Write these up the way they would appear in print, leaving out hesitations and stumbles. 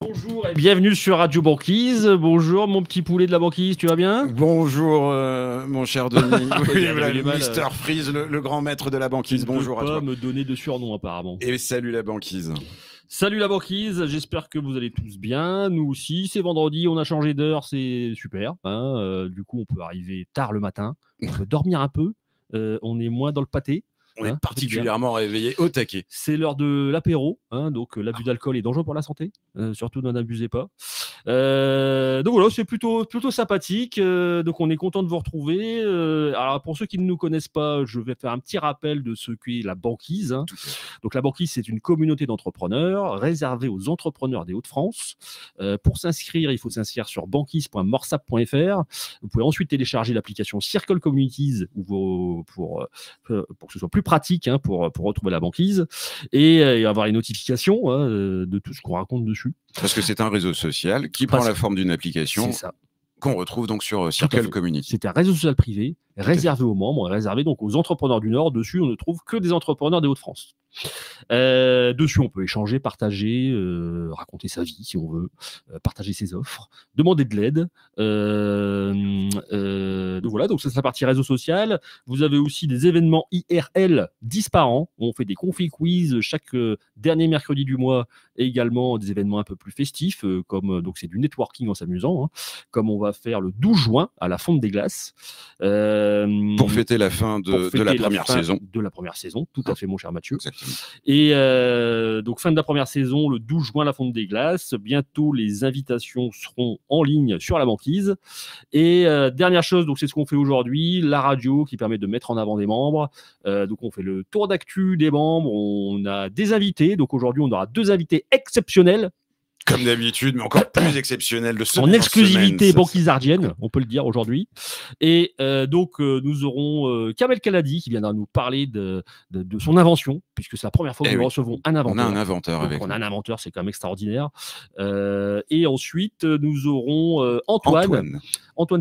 Bonjour et bienvenue sur Radio Banquise. Bonjour mon petit poulet de la banquise, tu vas bien? Bonjour mon cher Denis. Oui, voilà, le Mister Freeze, le grand maître de la banquise. Bonjour à toi. Tu ne peux pas me donner de surnom apparemment. Et salut la banquise. Salut la banquise, j'espère que vous allez tous bien. Nous aussi, c'est vendredi, on a changé d'heure, c'est super. Du coup, on peut arriver tard le matin, on peut dormir un peu, on est moins dans le pâté. On est particulièrement réveillé au taquet. C'est l'heure de l'apéro, donc l'abus d'alcool est dangereux pour la santé, surtout n'en abusez pas. Donc voilà, c'est plutôt sympathique. Donc on est content de vous retrouver. Alors pour ceux qui ne nous connaissent pas, je vais faire un petit rappel de ce qu'est la banquise. Donc la banquise, c'est une communauté d'entrepreneurs réservée aux entrepreneurs des Hauts-de-France. Pour s'inscrire, il faut s'inscrire sur banquise.morsap.fr. Vous pouvez ensuite télécharger l'application Circle Communities pour que ce soit plus pratique pour retrouver la banquise et avoir les notifications de tout ce qu'on raconte dessus. Parce que c'est un réseau social qui prend la forme d'une application qu'on retrouve donc sur Circle Community. C'est un réseau social privé réservé aux membres, réservé donc aux entrepreneurs du Nord. Dessus, on ne trouve que des entrepreneurs des Hauts-de-France. Dessus, on peut échanger, partager, raconter sa vie si on veut, partager ses offres, demander de l'aide. Donc voilà, donc ça c'est la partie réseau social. Vous avez aussi des événements IRL 10 par an. On fait des config quiz chaque dernier mercredi du mois et également des événements un peu plus festifs, comme donc c'est du networking en s'amusant, comme on va faire le 12 juin à la Fonte des Glaces. Pour fêter la fin de la première saison. De la première saison, tout à fait mon cher Mathieu. Exactement. Et donc fin de la première saison, le 12 juin, la Fonte des Glaces. Bientôt, les invitations seront en ligne sur la banquise. Et dernière chose, donc c'est ce qu'on fait aujourd'hui, la radio qui permet de mettre en avant des membres. Donc on fait le tour d'actu des membres. On a des invités. Donc aujourd'hui, on aura 2 invités exceptionnels. Comme d'habitude, mais encore plus exceptionnel de en exclusivité banquisardienne, on peut le dire aujourd'hui. Et donc, nous aurons Kamel Kaladi qui viendra nous parler de son invention, puisque c'est la première fois que nous recevons un inventeur. On a un inventeur avec nous. On a un inventeur, c'est quand même extraordinaire. Et ensuite, nous aurons Antoine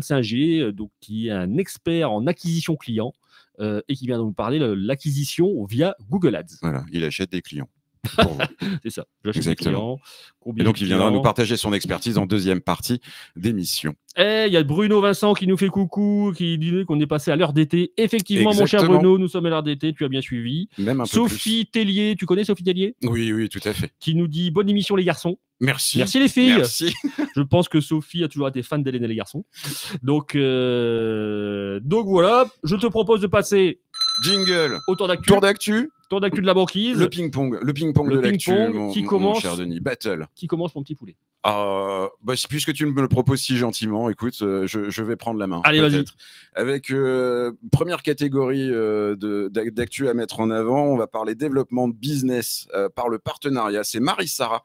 Singer, donc, qui est un expert en acquisition client et qui vient nous parler de l'acquisition via Google Ads. Voilà, il achète des clients. C'est ça, j'achète des clients. Et donc, il viendra nous partager son expertise en deuxième partie d'émission. Il y a Bruno Vincent qui nous fait coucou, qui dit qu'on est passé à l'heure d'été. Effectivement, mon cher Bruno, nous sommes à l'heure d'été, tu as bien suivi. Même un peu Sophie Tellier, tu connais Sophie Tellier? Oui, tout à fait. Qui nous dit bonne émission les garçons. Merci. Merci les filles. Merci. Je pense que Sophie a toujours été fan d'Hélène et les garçons. Donc voilà, je te propose de passer jingle au tour d'actu. Tour d'actu de la banquise. Le ping-pong de l'actu, mon cher Denis. Battle. Qui commence, mon petit poulet? Puisque tu me le proposes si gentiment, écoute, je vais prendre la main. Allez, vas-y. Avec première catégorie d'actu à mettre en avant, on va parler développement de business par le partenariat. C'est Marie-Sarah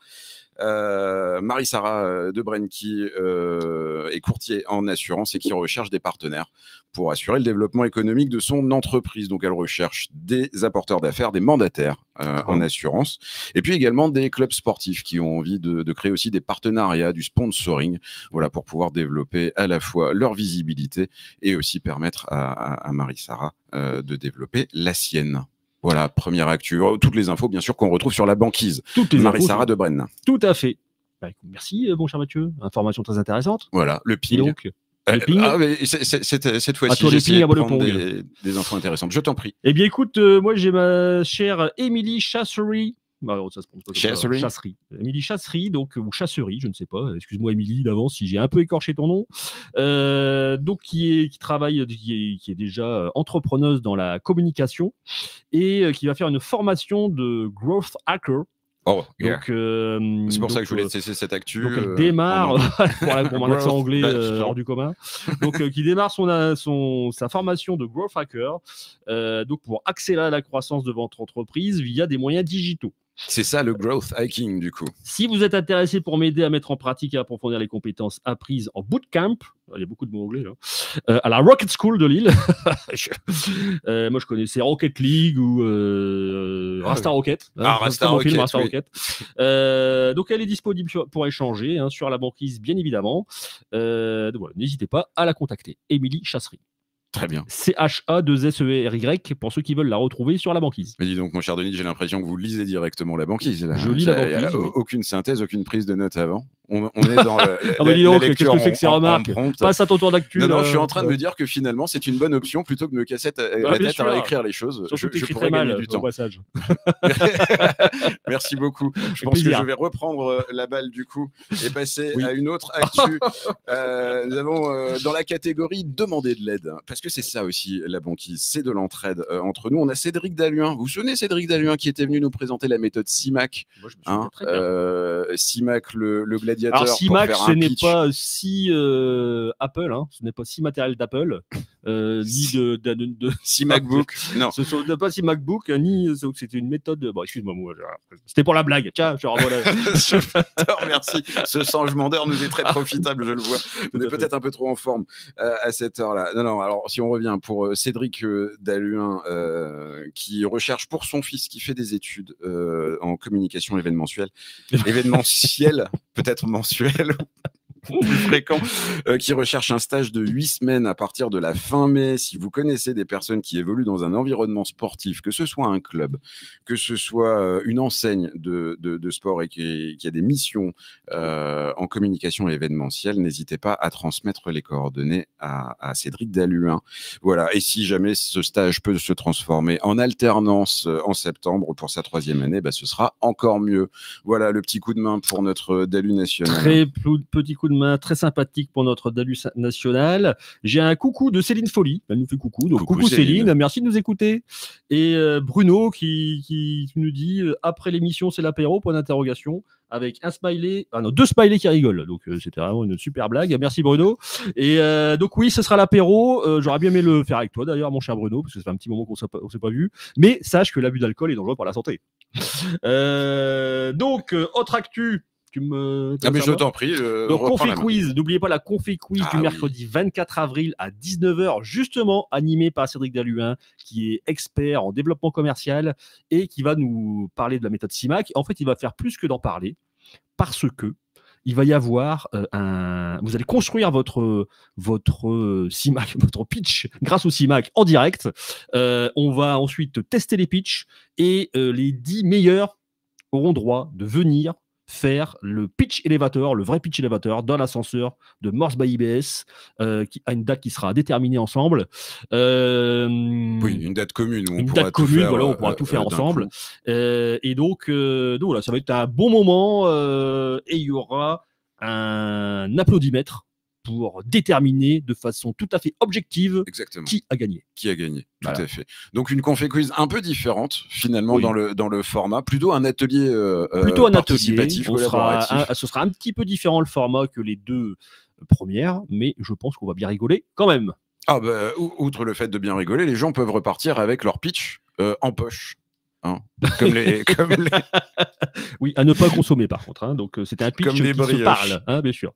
Debrenne qui est courtier en assurance et qui recherche des partenaires pour assurer le développement économique de son entreprise. Donc, elle recherche des apporteurs d'affaires, des mandataires en assurance, et puis également des clubs sportifs qui ont envie de créer aussi des partenariats, du sponsoring, voilà, pour pouvoir développer à la fois leur visibilité et aussi permettre à Marie-Sarah de développer la sienne. Voilà, première actu. Toutes les infos, bien sûr, qu'on retrouve sur la banquise. Marie-Sarah Debrenne. Tout à fait. Merci, mon cher Mathieu. Information très intéressante. Voilà, le ping. Donc, le ping. Cette fois-ci, j'ai essayé de prendre des infos intéressantes. Je t'en prie. Eh bien, écoute, moi, j'ai ma chère Émilie Chassery. Ça se prononce pas Chassery. Chassery. Émilie Chassery, donc, ou Chassery, je ne sais pas. Excuse-moi, Émilie, d'avance, si j'ai un peu écorché ton nom. Donc, qui travaille, qui est déjà entrepreneuse dans la communication et qui va faire une formation de growth hacker. Oh, yeah. C'est pour ça que je voulais te cesser cette actu. Donc elle démarre, pour mon accent anglais hors du commun, donc qui démarre sa formation de growth hacker, donc pour accélérer la croissance de votre entreprise via des moyens digitaux. C'est ça le growth hacking du coup. Si vous êtes intéressé pour m'aider à mettre en pratique et à approfondir les compétences apprises en bootcamp, il y a beaucoup de mots anglais là, à la Rocket School de Lille. Moi je connaissais Rocket League ou Rasta Rocket. Rasta Rocket. Donc elle est disponible pour échanger sur la banquise bien évidemment. Donc voilà, n'hésitez pas à la contacter. Émilie Chassery. Très bien. CHA2SERY pour ceux qui veulent la retrouver sur la banquise. Mais dis donc, mon cher Denis, j'ai l'impression que vous lisez directement la banquise. Là. Je lis la banquise. Oui. Aucune synthèse, aucune prise de note avant. On est dans la qu'est-ce lecture que c'est que ces remarques? Passe à ton tour d'actu. Non, je suis en train de me dire que finalement, c'est une bonne option plutôt que de me casser la tête à réécrire les choses. Surtout je pourrais gagner du temps. Merci beaucoup. Je pense que je vais reprendre la balle du coup et passer à une autre actu. Nous avons dans la catégorie demander de l'aide, parce que c'est ça aussi la banquise, c'est de l'entraide entre nous. On a Cédric Dalluin. Vous vous souvenez Cédric Dalluin qui était venu nous présenter la méthode CIMAC? Moi, je me souviens très bien. CIMAC, le gladiateur. Alors CIMAC, ce n'est pas si Apple, hein, ce n'est pas si matériel d'Apple, ni de si MacBook. Non, ce n'est pas si MacBook, ni c'était une méthode. Bon, excuse-moi, c'était pour la blague. Tiens, je renvoie la. Merci. Ce changement d'heure nous est très profitable, je le vois. On est peut-être un peu trop en forme à cette heure-là. Non. Alors, si on revient pour Cédric Dalluin, qui recherche pour son fils, qui fait des études en communication événementielle, peut-être mensuelle. Plus fréquent, qui recherche un stage de 8 semaines à partir de la fin mai. Si vous connaissez des personnes qui évoluent dans un environnement sportif, que ce soit un club, que ce soit une enseigne de sport et qui a des missions en communication événementielle, n'hésitez pas à transmettre les coordonnées à Cédric Dalluin. Voilà. Et si jamais ce stage peut se transformer en alternance en septembre pour sa 3e année, ce sera encore mieux. Voilà le petit coup de main pour notre Dalu national. Très petit coup de main, très sympathique pour notre Dalu national. J'ai un coucou de Céline Folly. Elle nous fait coucou. Donc coucou Céline, merci de nous écouter. Et Bruno qui nous dit après l'émission, c'est l'apéro, point d'interrogation. Avec un smiley, deux smileys qui rigolent. Donc c'était vraiment une super blague. Merci Bruno. Et donc oui, ce sera l'apéro. J'aurais bien aimé le faire avec toi d'ailleurs, mon cher Bruno, parce que ça fait un petit moment qu'on ne s'est pas vu. Mais sache que l'abus d'alcool est dangereux pour la santé. Donc autre actu. Mais je t'en prie. Donc, Confé Quiz, n'oubliez pas la Confé Quiz du mercredi 24 avril à 19h, justement animé par Cédric Dalluin, qui est expert en développement commercial et qui va nous parler de la méthode CIMAC. En fait, il va faire plus que d'en parler parce que il va y avoir vous allez construire votre CIMAC, votre pitch grâce au CIMAC en direct. On va ensuite tester les pitchs et les 10 meilleurs auront droit de venir faire le pitch elevator, le vrai pitch elevator dans l'ascenseur de Morse by IBS, qui a une date qui sera déterminée ensemble. Oui, une date commune. Où on pourra tout faire ensemble. Et donc voilà, ça va être un bon moment et il y aura un applaudimètre pour déterminer de façon tout à fait objective qui a gagné. Qui a gagné, tout à fait. Donc une Confé Quiz un peu différente finalement dans le format, plutôt un atelier participatif, collaboratif. Ce sera un petit peu différent le format que les deux premières, mais je pense qu'on va bien rigoler quand même. Outre le fait de bien rigoler, les gens peuvent repartir avec leur pitch en poche. Hein, Oui, à ne pas consommer par contre. Hein. Donc c'était un pitch qui se parle, hein, bien sûr.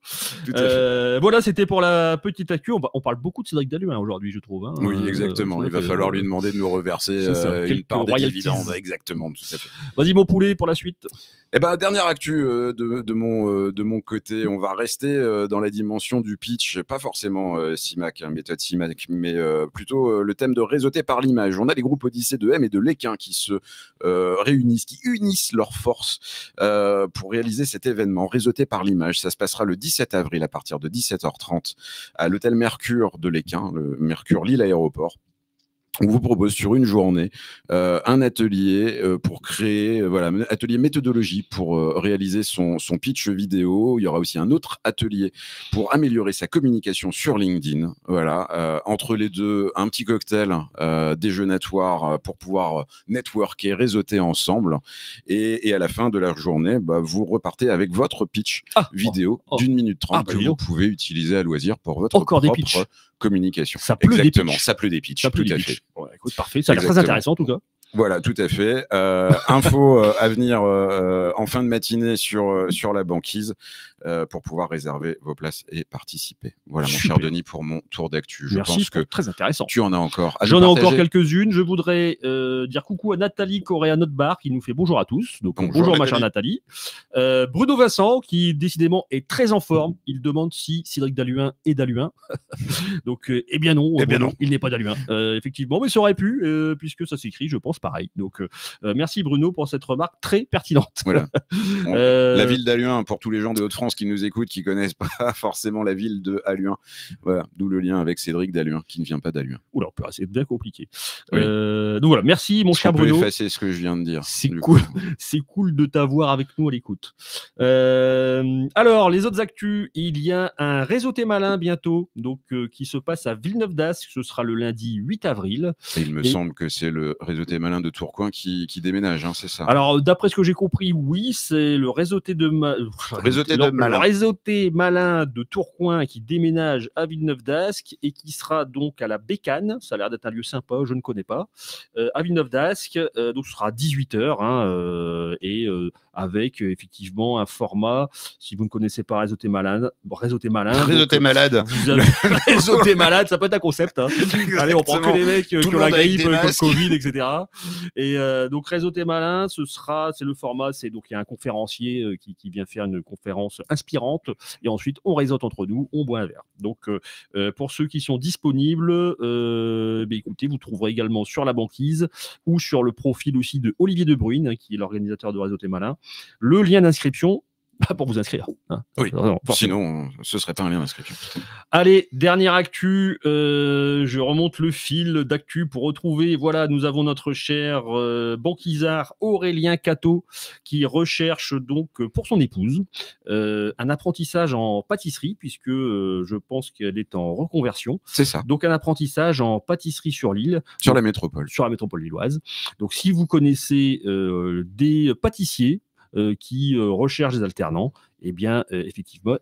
Voilà, c'était pour la petite actu. On parle beaucoup de Cédric Dalluin aujourd'hui, je trouve. Hein. Oui, exactement. Il va falloir lui demander de nous reverser une part des dividendes. Exactement, tout à fait. Vas-y, mon poulet, pour la suite. Dernière actu de mon côté, on va rester dans la dimension du pitch, pas forcément CIMAC, méthode CIMAC, mais plutôt le thème de réseauter par l'image. On a les groupes Odyssée de M et de l'Équin qui se réunissent, qui unissent leurs forces pour réaliser cet événement réseauté par l'image. Ça se passera le 17 avril à partir de 17h30 à l'hôtel Mercure de l'Équin, le Mercure Lille Aéroport. On vous propose sur une journée un atelier pour créer, atelier méthodologie pour réaliser son pitch vidéo. Il y aura aussi un autre atelier pour améliorer sa communication sur LinkedIn. Voilà, entre les deux, un petit cocktail déjeunatoire pour pouvoir networker, réseauter ensemble. Et à la fin de la journée, vous repartez avec votre pitch vidéo d'1 minute 30 que vous pouvez utiliser à loisir pour votre propre communication. Ça pleut des pitchs. Ça pleut des pitchs. Ça pleut des pitchs. Ouais, écoute, parfait. Ça a l'air très intéressant en tout cas. Voilà, tout à fait. Info à venir en fin de matinée sur la banquise. pour pouvoir réserver vos places et participer. Voilà, mon Super. cher Denis, pour mon tour d'actu. Je Merci, pense que très intéressant. tu en as encore à J'en ai nous encore partager. quelques-unes. Je voudrais dire coucou à Nathalie Correa Notbar qui nous fait bonjour à tous. Donc bonjour ma chère Nathalie. Bruno Vincent qui décidément est très en forme. Il demande si Cédric Daluin est Daluin. Donc eh bien non, Bruno, il n'est pas Daluin. Effectivement, mais ça aurait pu puisque ça s'écrit, je pense pareil. Donc merci Bruno pour cette remarque très pertinente. Voilà. Bon, la ville d'Halluin, pour tous les gens de Hauts-de-France qui nous écoutent, qui connaissent pas forcément la ville de Halluin. Voilà, d'où le lien avec Cédric Daluin, qui ne vient pas d'Halluin. Oula, c'est bien compliqué. Oui. Donc voilà, merci mon cher Bruno. On peut effacer ce que je viens de dire. C'est cool. C'est cool de t'avoir avec nous à l'écoute. Alors, les autres actus, il y a un réseauté malin bientôt, donc qui se passe à Villeneuve d'Ascq. Ce sera le lundi 8 avril. Et il me semble que c'est le réseauté malin de Tourcoing qui déménage, hein, c'est ça? Alors, d'après ce que j'ai compris, oui, c'est le réseauté malin de Tourcoing qui déménage à Villeneuve d'Ascq et qui sera donc à la Bécane. Ça a l'air d'être un lieu sympa, je ne connais pas. À Villeneuve d'Ascq, donc ce sera à 18h avec effectivement un format, si vous ne connaissez pas Réseauté malade, Réseauté malade, ça peut être un concept. Hein. Allez, on prend que les mecs qui ont la grippe, le Covid, etc. Et donc Réseauté malin, c'est le format, c'est donc il y a un conférencier qui vient faire une conférence inspirante et ensuite on réseaute entre nous, on boit un verre. Donc pour ceux qui sont disponibles, écoutez, vous trouverez également sur la banquise ou sur le profil aussi de Olivier De Bruyne, hein, qui est l'organisateur de Réseauté malin, le lien d'inscription pour vous inscrire. Hein. Oui, sinon ce serait pas un lien d'inscription. Allez, dernière actu, je remonte le fil d'actu pour retrouver, voilà, nous avons notre cher banquisard Aurélien Cateau qui recherche donc pour son épouse un apprentissage en pâtisserie puisque je pense qu'elle est en reconversion. C'est ça. Donc un apprentissage en pâtisserie sur l'île. Sur la métropole. Sur la métropole lilloise. Donc si vous connaissez des pâtissiers qui recherchent des alternants, eh bien,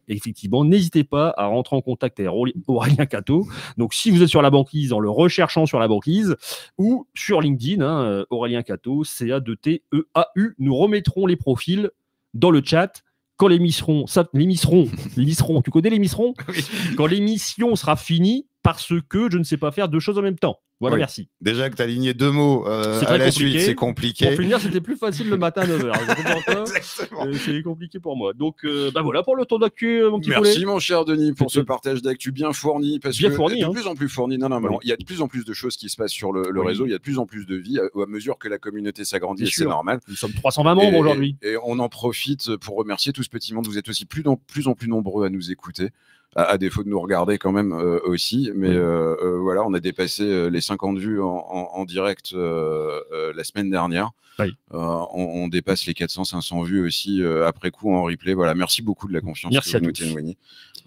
effectivement, n'hésitez pas à rentrer en contact avec Aurélien Cateau. Donc, si vous êtes sur la banquise, en le recherchant sur la banquise, ou sur LinkedIn, hein, Aurélien Cateau, C-A-2-T-E-A-U, nous remettrons les profils dans le chat. Quand l'émission, tu connais l'émission? Oui. Quand l'émission sera finie, parce que je ne sais pas faire deux choses en même temps. Voilà, oui. Merci. Déjà que tu as aligné deux mots à la suite, c'est compliqué. Pour finir, c'était plus facile le matin à 9h. Exactement. C'est compliqué pour moi. Donc, voilà pour le tour d'actu, mon petit poulet. Merci, mon cher Denis, pour ce partage d'actu bien fourni. Parce que de plus en plus fourni. Non, oui. Il y a de plus en plus de choses qui se passent sur le réseau. Il y a de plus en plus de vie à mesure que la communauté s'agrandit. C'est normal. Nous sommes 320 membres aujourd'hui. Et on en profite pour remercier tout ce petit monde. Vous êtes aussi plus en plus nombreux à nous écouter. À défaut de nous regarder quand même aussi, mais voilà, on a dépassé les 50 vues en direct la semaine dernière. Oui. On dépasse les 400-500 vues aussi après coup en replay. Voilà, merci beaucoup de la confiance que vous nous témoignez.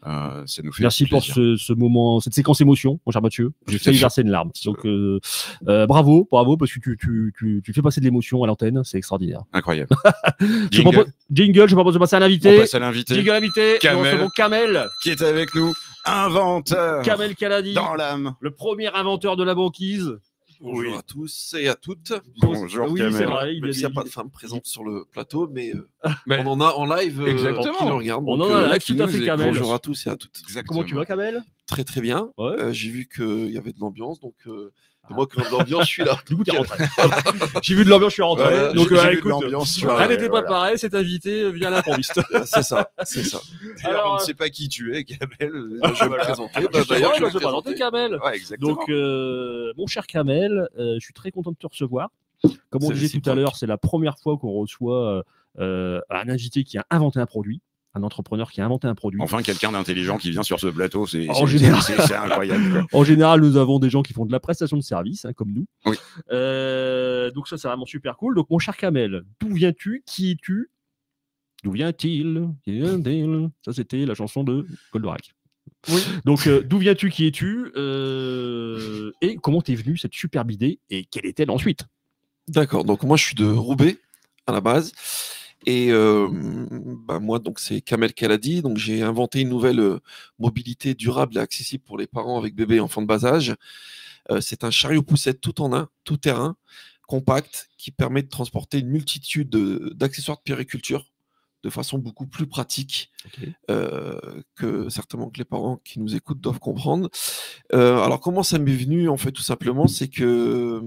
Ça nous fait merci pour ce moment, cette séquence émotion, mon cher Mathieu. J'ai failli verser une larme. Donc bravo, parce que tu fais passer de l'émotion à l'antenne, c'est extraordinaire. Incroyable. Jingle, je propose de passer à l'invité. On passe à l'invité. Jingle invité. Kamel, qui est avec nous, inventeur. Kamel Kaladi, dans l'âme. Le premier inventeur de la banquise. Bonjour à tous et à toutes. Bonjour, oui, c'est vrai. Même s'il n'y a pas de femme présente sur le plateau, mais on en a en live. Exactement. Qui nous regarde. On en a là, tout à fait, Kamel. Bonjour à tous et à toutes. Exactement. Comment tu vas, Kamel? Très très bien. Ouais. J'ai vu qu'il y avait de l'ambiance, donc moi, quand l'ambiance, je suis là. Du coup, tu es rentré. J'ai vu de l'ambiance, je suis rentré. Ouais, donc, écoute, rien n'était préparé, c'est invité via l'improviste. C'est ça, c'est ça. Alors, on ne sait pas qui tu es, Kamel. Je vais me présenter. D'ailleurs, je vais me présenter, Kamel. Ouais, exactement. Donc, mon cher Kamel, je suis très content de te recevoir. Comme on disait tout à l'heure, c'est la première fois qu'on reçoit un invité qui a inventé un produit. Un entrepreneur qui a inventé un produit. Enfin, quelqu'un d'intelligent qui vient sur ce plateau, c'est incroyable. Quoi. En général, nous avons des gens qui font de la prestation de service, hein, comme nous. Oui. Donc ça, c'est vraiment super cool. Donc, mon cher Kamel, d'où viens-tu? Qui es-tu? D'où vient-il? Ça, c'était la chanson de Goldorak. Oui. Donc, d'où viens-tu? Qui es-tu? Et comment t'es venu cette superbe idée? Et quelle est-elle ensuite? D'accord. Donc, moi, je suis de Roubaix, à la base. Et moi, donc c'est Kamel Kaladi. Donc j'ai inventé une nouvelle mobilité durable et accessible pour les parents avec bébé et enfants de bas âge. C'est un chariot poussette tout en un, tout terrain, compact, qui permet de transporter une multitude d'accessoires de puériculture, de façon beaucoup plus pratique Ok. que certainement que les parents qui nous écoutent doivent comprendre. Alors, comment ça m'est venu, en fait, tout simplement, c'est que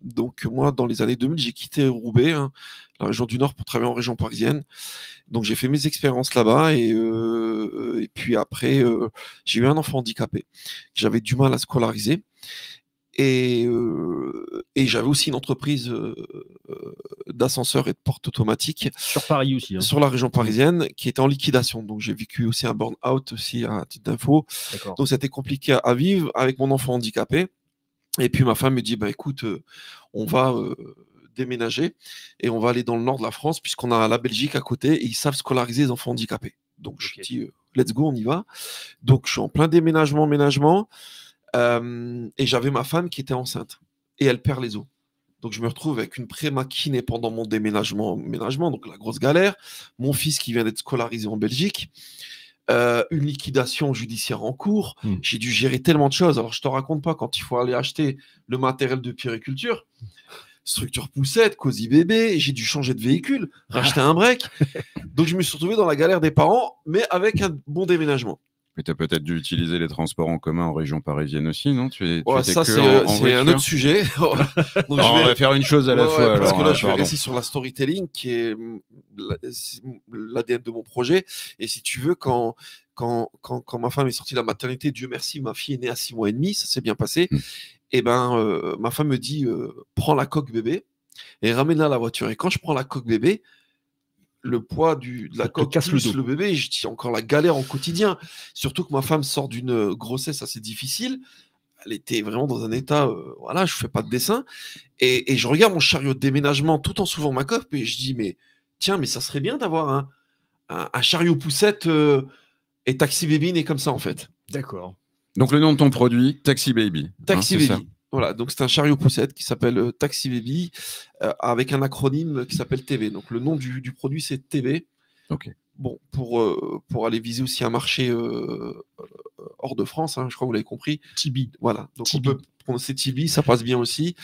donc moi, dans les années 2000, j'ai quitté Roubaix, hein, la région du Nord, pour travailler en région parisienne. Donc, j'ai fait mes expériences là-bas et puis après, j'ai eu un enfant handicapé. J'avais du mal à scolariser. Et j'avais aussi une entreprise d'ascenseurs et de portes automatiques Sur Paris aussi. Hein. sur la région parisienne qui était en liquidation. Donc j'ai vécu aussi un burn-out aussi à titre d'info. D'accord. Donc c'était compliqué à vivre avec mon enfant handicapé. Et puis ma femme me dit, bah écoute, on va déménager et on va aller dans le nord de la France puisqu'on a la Belgique à côté et ils savent scolariser les enfants handicapés. Donc je dis, let's go, on y va. Donc je suis en plein ménagement. Et j'avais ma femme qui était enceinte et elle perd les os. Donc je me retrouve avec une pré-maquinée pendant mon déménagement, donc la grosse galère. Mon fils qui vient d'être scolarisé en Belgique, une liquidation judiciaire en cours. J'ai dû gérer tellement de choses. Alors je te raconte pas quand il faut aller acheter le matériel de puériculture, structure poussette, cosy bébé. J'ai dû changer de véhicule, racheter un break. Donc je me suis retrouvé dans la galère des parents, mais avec un bon déménagement. Mais tu as peut-être dû utiliser les transports en commun en région parisienne aussi, non? Ça, c'est un autre sujet. Donc, on va faire une chose à la fois. Parce alors, que là, je vais rester sur la storytelling, qui est l'ADN de mon projet. Et si tu veux, quand ma femme est sortie de la maternité, Dieu merci, ma fille est née à 6 mois et demi, ça s'est bien passé. Et ma femme me dit, prends la coque bébé et ramène-la à la voiture. Et quand je prends la coque bébé, le poids de la coque plus le bébé, je dis encore la galère en quotidien. Surtout que ma femme sort d'une grossesse assez difficile. Elle était vraiment dans un état, voilà, je fais pas de dessin. Et je regarde mon chariot de déménagement tout en soulevant ma coque et je dis, mais tiens, mais ça serait bien d'avoir un chariot poussette et Taxi Baby né comme ça, en fait. D'accord. Donc le nom de ton produit, Taxi Baby. Taxi Baby. Voilà, donc c'est un chariot poussette qui s'appelle Taxi Baby avec un acronyme qui s'appelle TV. Donc le nom du produit c'est TV. Ok. Bon, pour aller viser aussi un marché hors de France, hein, je crois que vous l'avez compris. Tibi. Voilà, donc on peut prononcer Tibi, ça passe bien aussi.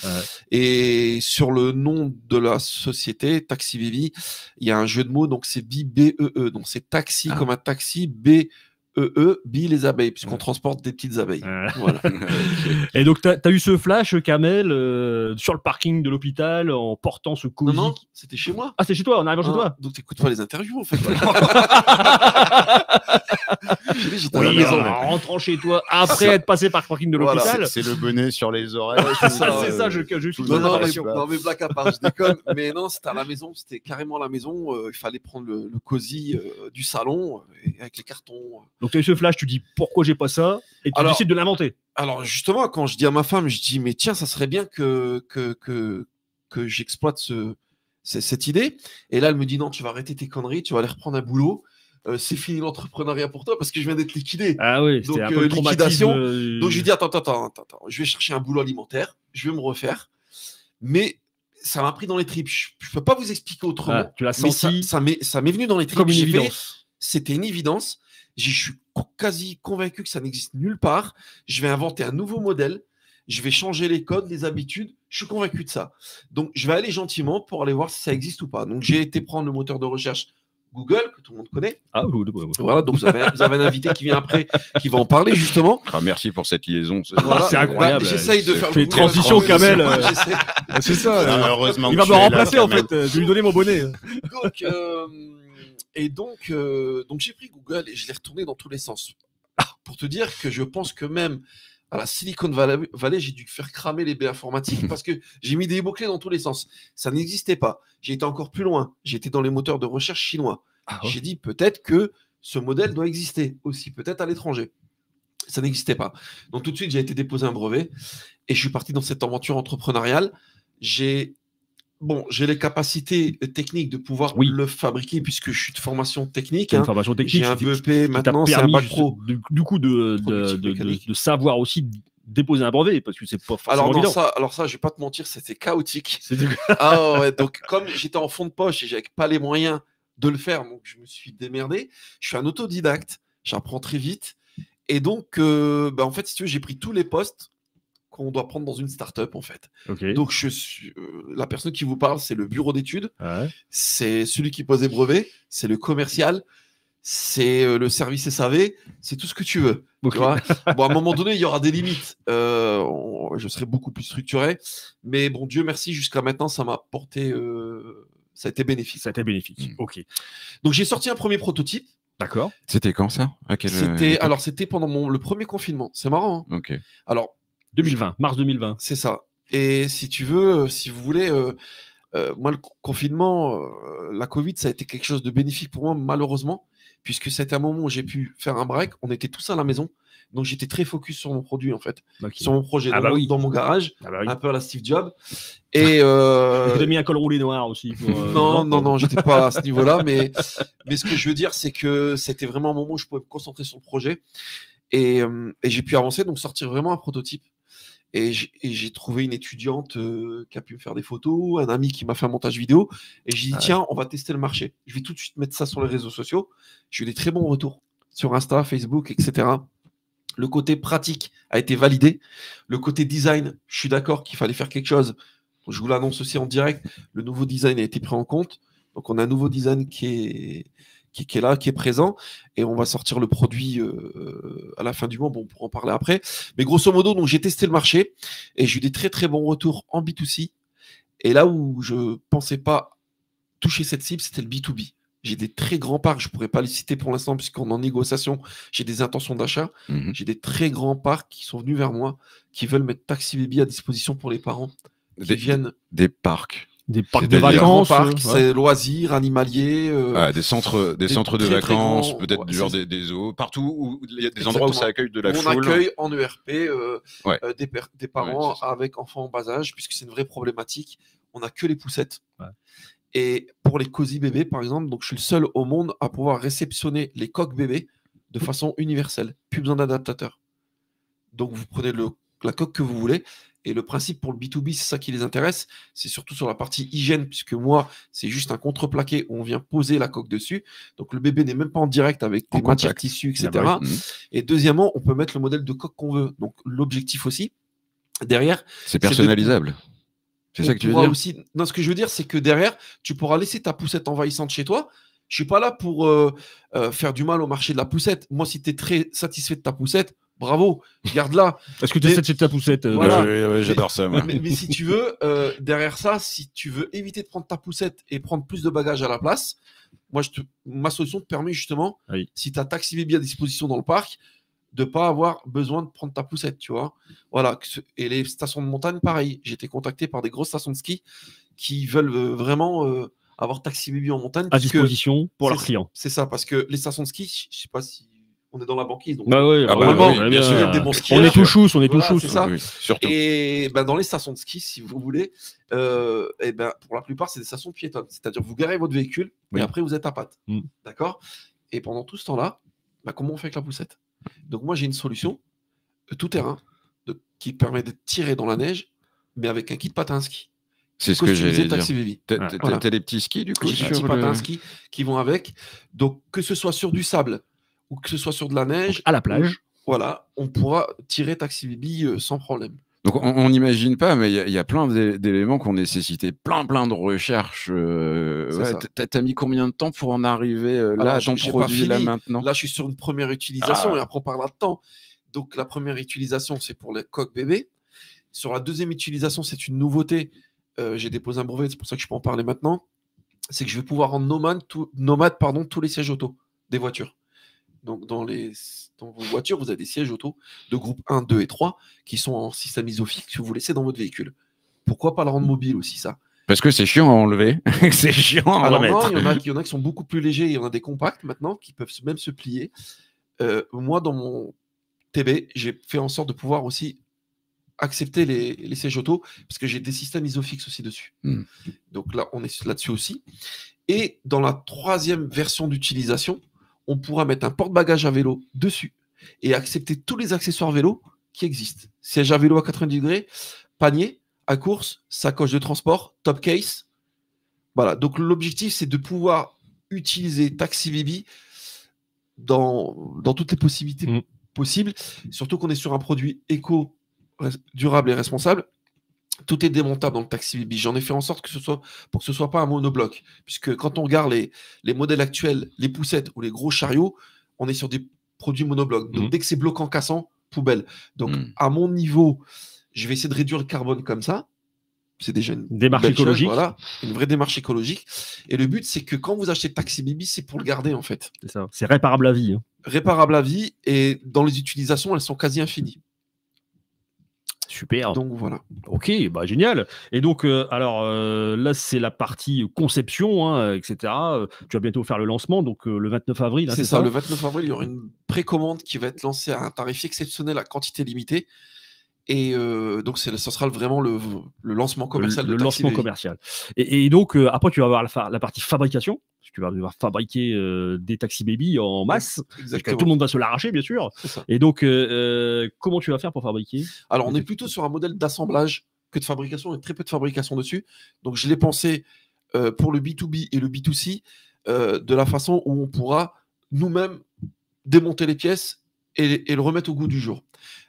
Et sur le nom de la société, Taxi Baby, il y a un jeu de mots, donc c'est B-E-E. Donc c'est taxi comme un taxi, B-E-E, les abeilles, puisqu'on transporte des petites abeilles. Voilà. Et donc, tu as eu ce flash, Kamel, sur le parking de l'hôpital, en portant ce cosy. Non, c'était chez moi. Ah, c'est chez toi, en arrivant chez toi. Donc, tu n'écoutes pas les interviews, en fait. En rentrant chez toi, après être passé par le parking de l'hôpital. Voilà. C'est le bonnet sur les oreilles. C'est ça, je suis non, mais blague à part, je déconne. Mais non, c'était à la maison, c'était carrément à la maison. Il fallait prendre le cosy du salon avec les cartons. Donc, tu as eu ce flash, tu dis pourquoi j'ai pas ça, et tu décides de l'inventer. Alors, justement, quand je dis à ma femme, je dis, mais tiens, ça serait bien que j'exploite cette idée. Et là, elle me dit, non, tu vas arrêter tes conneries, tu vas aller reprendre un boulot. C'est fini l'entrepreneuriat pour toi parce que je viens d'être liquidé. Ah oui, donc un peu liquidation. Donc, je lui dis, attends, je vais chercher un boulot alimentaire, je vais me refaire. Mais ça m'a pris dans les tripes. Je ne peux pas vous expliquer autrement. Tu l'as senti. Ça m'est venu dans les tripes. Comme une évidence. C'était une évidence. Je suis quasi convaincu que ça n'existe nulle part. Je vais inventer un nouveau modèle. Je vais changer les codes, les habitudes. Je suis convaincu de ça. Donc, je vais aller gentiment pour aller voir si ça existe ou pas. Donc, j'ai été prendre le moteur de recherche Google, que tout le monde connaît. Ah, oui. Voilà, donc vous avez un invité qui vient après, qui va en parler, justement. Ah, merci pour cette liaison. Voilà, c'est incroyable. J'essaye de faire une transition, Kamel. C'est ça. Heureusement. Il va me remplacer, en fait. Je vais lui donner mon bonnet. Donc j'ai pris Google et je l'ai retourné dans tous les sens. Pour te dire que je pense que même à la Silicon Valley, j'ai dû faire cramer les baies informatiques parce que j'ai mis des mots-clés dans tous les sens. Ça n'existait pas. J'ai été encore plus loin. J'ai été dans les moteurs de recherche chinois. J'ai dit peut-être que ce modèle doit exister aussi, peut-être à l'étranger. Ça n'existait pas. Donc tout de suite, j'ai été déposer un brevet et je suis parti dans cette aventure entrepreneuriale. J'ai les capacités techniques de pouvoir le fabriquer puisque je suis de formation technique. Une formation technique. J'ai un BEP, maintenant c'est un bac pro. Du coup, de savoir aussi déposer un brevet parce que c'est pas forcément évident. Alors ça, je vais pas te mentir, c'était chaotique. Donc comme j'étais en fond de poche et j'avais pas les moyens de le faire, donc je me suis démerdé. Je suis un autodidacte, j'apprends très vite. Et donc, en fait, si tu veux, j'ai pris tous les postes qu'on doit prendre dans une start-up, en fait. Ok. Donc, la personne qui vous parle, c'est le bureau d'études, Ouais. c'est celui qui pose les brevets, c'est le commercial, c'est le service SAV, c'est tout ce que tu veux. Ok. Tu vois bon, à un moment donné, il y aura des limites. Je serai beaucoup plus structuré. Mais bon, Dieu merci, jusqu'à maintenant, ça m'a porté... ça a été bénéfique. Ça a été bénéfique. Ok. Donc, j'ai sorti un premier prototype. D'accord. C'était quand ça? À quelle époque? Alors, c'était pendant le premier confinement. C'est marrant. Hein. Ok. Alors, 2020, mars 2020. c'est ça. Et si tu veux, si vous voulez, moi, le confinement, la Covid, ça a été quelque chose de bénéfique pour moi, malheureusement, puisque c'était un moment où j'ai pu faire un break. On était tous à la maison. Donc, j'étais très focus sur mon produit, en fait. Ok. Sur mon projet, Ah bah oui. dans mon garage, Ah bah oui. un peu à la Steve Jobs. Et Tu as mis un col roulé noir aussi. Pour, non, j'étais pas à ce niveau-là. Mais ce que je veux dire, c'est que c'était vraiment un moment où je pouvais me concentrer sur le projet. Et j'ai pu avancer, donc sortir vraiment un prototype. Et j'ai trouvé une étudiante qui a pu me faire des photos, un ami qui m'a fait un montage vidéo. Et j'ai dit, tiens, on va tester le marché. Je vais tout de suite mettre ça sur les réseaux sociaux. J'ai eu des très bons retours sur Insta, Facebook, etc. Le côté pratique a été validé. Le côté design, je suis d'accord qu'il fallait faire quelque chose. Je vous l'annonce aussi en direct. Le nouveau design a été pris en compte. Donc, on a un nouveau design qui est là, qui est présent. Et on va sortir le produit à la fin du mois. Bon, on pourra en parler après. Mais grosso modo, donc, j'ai testé le marché et j'ai eu des très, très bons retours en B2C. Et là où je ne pensais pas toucher cette cible, c'était le B2B. J'ai des très grands parcs, je ne pourrais pas les citer pour l'instant puisqu'on est en négociation, j'ai des intentions d'achat. J'ai des très grands parcs qui sont venus vers moi, qui veulent mettre Taxi Baby à disposition pour les parents qui viennent. Des parcs. Des parcs de C'est-à-dire vacances. Parcs, ouais. c'est loisirs, animaliers. Des centres de très, très vacances, grands, peut-être ouais, genre c'est- des zoos, partout où il y a des endroits où ça accueille de la On foule. accueille en ERP Ouais. des parents Ouais, c'est ça. avec enfants en bas âge, puisque c'est une vraie problématique. On n'a que les poussettes. Ouais. Et pour les cosy bébés, par exemple, donc je suis le seul au monde à pouvoir réceptionner les coques bébés de façon universelle. Plus besoin d'adaptateur. Donc vous prenez la coque que vous voulez. Et le principe pour le B2B, c'est ça qui les intéresse. C'est surtout sur la partie hygiène, puisque moi, c'est juste un contreplaqué où on vient poser la coque dessus. Donc le bébé n'est même pas en direct avec En des matières contact. tissus, etc. Ah bah Et deuxièmement, on peut mettre le modèle de coque qu'on veut. Donc l'objectif aussi, derrière, C'est personnalisable. C'est ça que tu veux dire? aussi... Non, ce que je veux dire, c'est que derrière, tu pourras laisser ta poussette envahissante chez toi. Je suis pas là pour faire du mal au marché de la poussette. Moi, si tu es très satisfait de ta poussette, bravo, garde-la. Est-ce que tu essaies de ta poussette Voilà. Ouais, j'adore ça, moi. Mais si tu veux, derrière ça, si tu veux éviter de prendre ta poussette et prendre plus de bagages à la place, moi, ma solution te permet justement, Oui. si tu as Taxi Baby à disposition dans le parc, de pas avoir besoin de prendre ta poussette, tu vois. Voilà. Et les stations de montagne, pareil. J'ai été contacté par des grosses stations de ski qui veulent vraiment avoir Taxi Baby en montagne. à disposition pour leurs clients. C'est ça, parce que les stations de ski, je sais pas si on est dans la banquise. Donc Bah ouais, Ah bah normalement, oui, bien il y a sûr. des bons on skieurs. est tout chousse, on est tout Voilà, chousse. c'est ça. Oui, surtout. Et ben, dans les stations de ski, si vous voulez, et ben, pour la plupart, c'est des stations piétonnes. C'est-à-dire vous garez votre véhicule Oui. et après vous êtes à pattes. Mm. D'accord. Et pendant tout ce temps-là, ben, comment on fait avec la poussette? Donc moi, j'ai une solution tout terrain qui permet de tirer dans la neige, mais avec un kit patin ski. C'est ce que Customisé j'allais dire. Taxi Baby. T'as des petits skis, du coup, J'ai des petits sur patins le... ski qui vont avec. Donc, que ce soit sur du sable ou que ce soit sur de la neige, Donc, à la plage. voilà, on pourra tirer Taxi Baby sans problème. Donc, on n'imagine pas, mais il y a plein d'éléments qui ont nécessité plein de recherches. ça. T'as mis combien de temps pour en arriver là, Alors, à ton j'ai pas produit, là, fini. maintenant? Là, je suis sur une première utilisation Ah. et après, on parlera de temps. Donc, la première utilisation, c'est pour les coques bébés. Sur la deuxième utilisation, c'est une nouveauté. J'ai déposé un brevet, c'est pour ça que je peux en parler maintenant. C'est que je vais pouvoir rendre nomade, tous les sièges auto des voitures. Donc, dans vos voitures, vous avez des sièges auto de groupe 1, 2 et 3 qui sont en système isofix que vous laissez dans votre véhicule. Pourquoi pas le rendre mobile aussi, ça? Parce que c'est chiant à enlever. C'est chiant à Alors remettre. non, il y en a qui sont beaucoup plus légers. Il y en a des compacts maintenant qui peuvent même se plier. Moi, dans mon TB, j'ai fait en sorte de pouvoir aussi accepter les sièges auto parce que j'ai des systèmes isofix aussi dessus. Mm. Donc là, on est là-dessus aussi. Et dans la troisième version d'utilisation, on pourra mettre un porte-bagages à vélo dessus et accepter tous les accessoires vélo qui existent. Siège à vélo à 90 degrés, panier à course, sacoche de transport, top case. Voilà. Donc l'objectif, c'est de pouvoir utiliser Taxi Baby dans toutes les possibilités possibles. Surtout qu'on est sur un produit éco durable et responsable. Tout est démontable dans le Taxi Baby. J'en ai fait en sorte pour que ce soit pas un monobloc. Puisque quand on regarde les modèles actuels, les poussettes ou les gros chariots, on est sur des produits monoblocs. Donc, dès que c'est bloquant, cassant, poubelle. Donc, à mon niveau, je vais essayer de réduire le carbone comme ça. C'est déjà une démarche écologique. Voilà, une vraie démarche écologique. Et le but, c'est que quand vous achetez Taxi Baby, c'est pour le garder, en fait. C'est ça. C'est réparable à vie. Hein. Réparable à vie. Et dans les utilisations, elles sont quasi infinies. Super. Donc voilà. Ok, bah génial. Et donc, alors là, c'est la partie conception, hein, etc. Tu vas bientôt faire le lancement, donc le 29 avril. Hein, c'est ça, le 29 avril, il y aura une précommande qui va être lancée à un tarif exceptionnel à quantité limitée. Et donc, ce sera vraiment le lancement commercial. Le lancement commercial. Et donc, après, tu vas avoir la partie fabrication. Tu vas devoir fabriquer des Taxi Baby en masse. Exactement. Tout le monde va se l'arracher, bien sûr. Et donc, comment tu vas faire pour fabriquer? Alors, on est plutôt sur un modèle d'assemblage que de fabrication. Il y a très peu de fabrication dessus. Donc, je l'ai pensé pour le B2B et le B2C de la façon où on pourra nous-mêmes démonter les pièces et le remettre au goût du jour.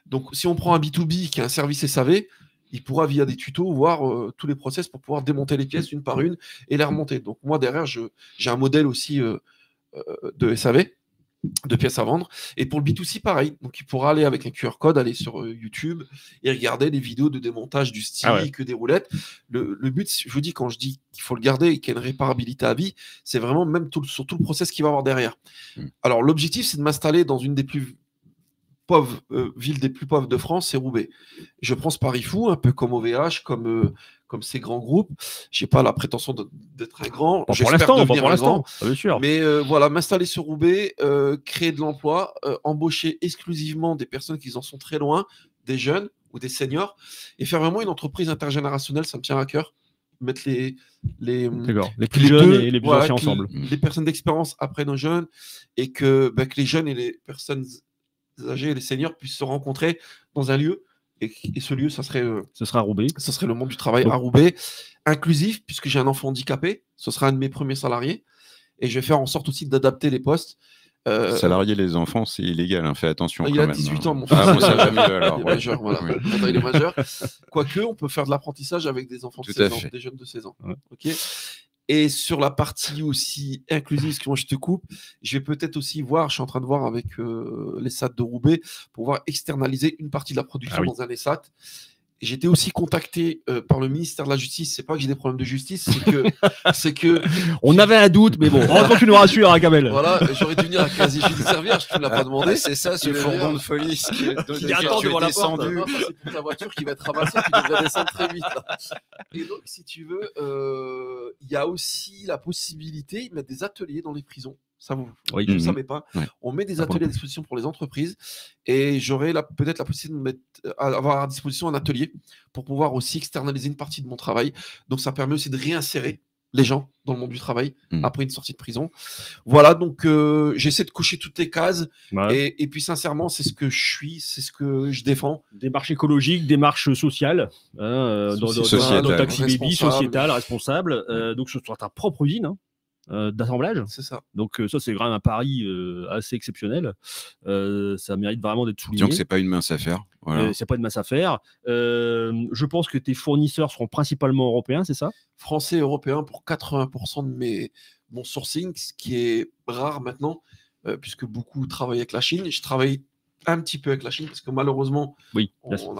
Donc, si on prend un B2B qui a un service SAV, il pourra, via des tutos, voir tous les process pour pouvoir démonter les pièces une par une et les remonter. Donc, moi, derrière, j'ai un modèle aussi de SAV, de pièces à vendre. Et pour le B2C, pareil. Donc, il pourra aller avec un QR code, aller sur YouTube et regarder des vidéos de démontage du stick, des roulettes. Le but, je vous dis, quand je dis qu'il faut le garder et qu'il y a une réparabilité à vie, c'est vraiment même sur tout le process qu'il va avoir derrière. Alors, l'objectif, c'est de m'installer dans une des plus ville des plus pauvres de France, c'est Roubaix. Je prends ce pari fou, un peu comme OVH, comme ces grands groupes. Je n'ai pas la prétention d'être un grand. Pour l'instant, bien sûr. Mais voilà, m'installer sur Roubaix, créer de l'emploi, embaucher exclusivement des personnes qui en sont très loin, des jeunes ou des seniors, et faire vraiment une entreprise intergénérationnelle, ça me tient à cœur. Mettre les plus jeunes et les plus anciens ensemble. Les personnes d'expérience après nos jeunes, et que les jeunes et les personnes âgés et les seniors puissent se rencontrer dans un lieu, et ce lieu, ce sera Roubaix. Ce serait le monde du travail à Roubaix, inclusif, puisque j'ai un enfant handicapé, ce sera un de mes premiers salariés, et je vais faire en sorte aussi d'adapter les postes. Salarier les enfants, c'est illégal, hein, fais attention. Il a 18 ans, mon fils. Moi, ça va mieux, alors. Il est majeur, voilà. Oui. Il est majeur. Quoique, on peut faire de l'apprentissage avec des enfants de 16 ans, des jeunes de 16 ans. Ouais. Okay. Et sur la partie aussi inclusive, que moi je te coupe, je vais peut-être aussi voir, je suis en train de voir avec les SAT de Roubaix, pour pouvoir externaliser une partie de la production dans un ESAT. J'étais aussi contacté par le ministère de la Justice. C'est pas que j'ai des problèmes de justice, c'est que on avait un doute, mais bon, heureusement que tu nous rassures, hein, Kamel. Voilà, j'aurais dû venir à casier judiciaire vierge, tu ne l'as pas demandé. C'est ça, ce fourgon de folie qui attend devant la porte. C'est pour ta voiture qui va être ramassée, qui devrait descendre très vite. Là. Et donc, si tu veux, il y a aussi la possibilité de mettre des ateliers dans les prisons. Ça, vous ne le savez pas. Ouais. On met des ateliers à disposition pour les entreprises, et j'aurai peut-être la possibilité d'avoir à disposition un atelier pour pouvoir aussi externaliser une partie de mon travail. Donc, ça permet aussi de réinsérer les gens dans le monde du travail après une sortie de prison. Voilà, donc j'essaie de cocher toutes les cases, et puis sincèrement, c'est ce que je suis, c'est ce que je défends. Démarche écologique, démarche sociale, dans Taxi Baby, sociétale, responsable. Donc, ce sera ta propre usine, hein, d'assemblage. C'est ça. Donc ça, c'est vraiment un pari assez exceptionnel. Ça mérite vraiment d'être souligné. Donc c'est pas une mince affaire. Voilà. C'est pas une mince affaire. Je pense que tes fournisseurs seront principalement européens, c'est ça? Français et européens pour 80% de mon sourcing, ce qui est rare maintenant, puisque beaucoup travaillent avec la Chine. Je travaille un petit peu avec la Chine, parce que malheureusement,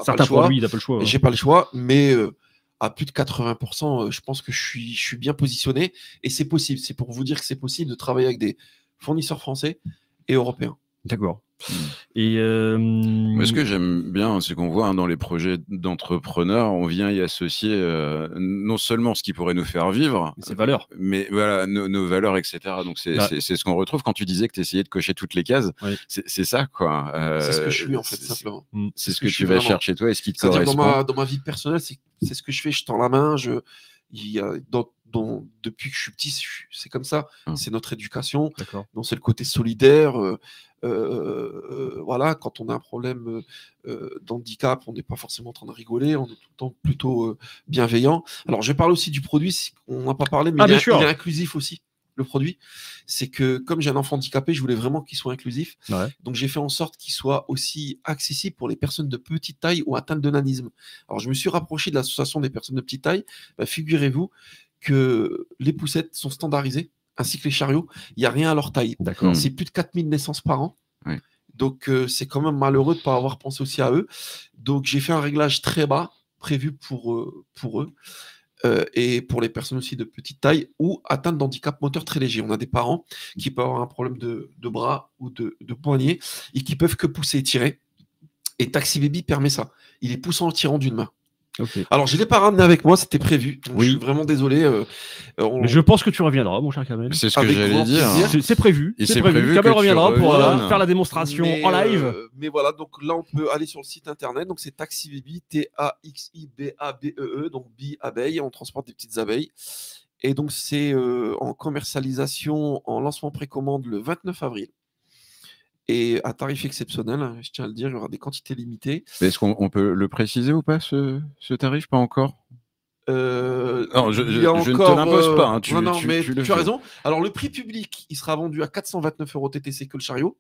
certains produits, t'as pas le choix. J'ai pas le choix, mais à plus de 80%, je pense que je suis bien positionné, et c'est possible. C'est pour vous dire que c'est possible de travailler avec des fournisseurs français et européens. D'accord. Et Mais ce que j'aime bien, c'est qu'on voit dans les projets d'entrepreneurs, on vient y associer non seulement ce qui pourrait nous faire vivre, ses valeurs, mais voilà, nos valeurs, etc. Donc c'est ce qu'on retrouve quand tu disais que tu essayais de cocher toutes les cases. Oui. C'est ça, quoi. C'est ce que je suis, en fait, simplement. C'est ce que tu vas chercher, toi, et ce qui te correspond. Dans ma vie personnelle, c'est ce que je fais. Je tends la main, depuis que je suis petit, c'est comme ça. C'est notre éducation. Donc c'est le côté solidaire. Voilà, quand on a un problème d'handicap, on n'est pas forcément en train de rigoler, on est tout le temps plutôt bienveillant. Alors je parle aussi du produit, on n'a pas parlé, mais il est inclusif aussi. le produit, c'est que comme j'ai un enfant handicapé, je voulais vraiment qu'il soit inclusif. Ouais. Donc j'ai fait en sorte qu'il soit aussi accessible pour les personnes de petite taille ou atteintes de nanisme. Alors je me suis rapproché de l'association des personnes de petite taille. Bah, figurez-vous que les poussettes sont standardisées, ainsi que les chariots. Il n'y a rien à leur taille. D'accord. C'est plus de 4000 naissances par an. Ouais. Donc c'est quand même malheureux de ne pas avoir pensé aussi à eux. Donc j'ai fait un réglage très bas prévu pour eux. Et pour les personnes aussi de petite taille ou atteintes d'handicap moteur très léger. On a des parents qui peuvent avoir un problème de bras ou de poignet et qui peuvent que pousser et tirer. Et Taxi Baby permet ça. Il les pousse en tirant d'une main. Okay. Alors, je ne l'ai pas ramené avec moi, c'était prévu. Donc oui. Je suis vraiment désolé. Mais je pense que tu reviendras, mon cher Kamel. C'est ce que j'allais dire. C'est prévu. C'est prévu. Kamel reviendra pour faire la démonstration en live. Mais voilà, donc là, on peut aller sur le site internet. Donc, c'est Taxi Baby, T-A-X-I-B-A-B-E-E, donc bi abeille. On transporte des petites abeilles. Et donc, c'est en commercialisation, en lancement précommande le 29 avril. Et à tarif exceptionnel, hein, je tiens à le dire, il y aura des quantités limitées. Est-ce qu'on peut le préciser ou pas, ce tarif? Pas encore? Non, je ne te l'impose pas. Hein, tu as raison. Alors, le prix public, il sera vendu à 429 € TTC que le chariot.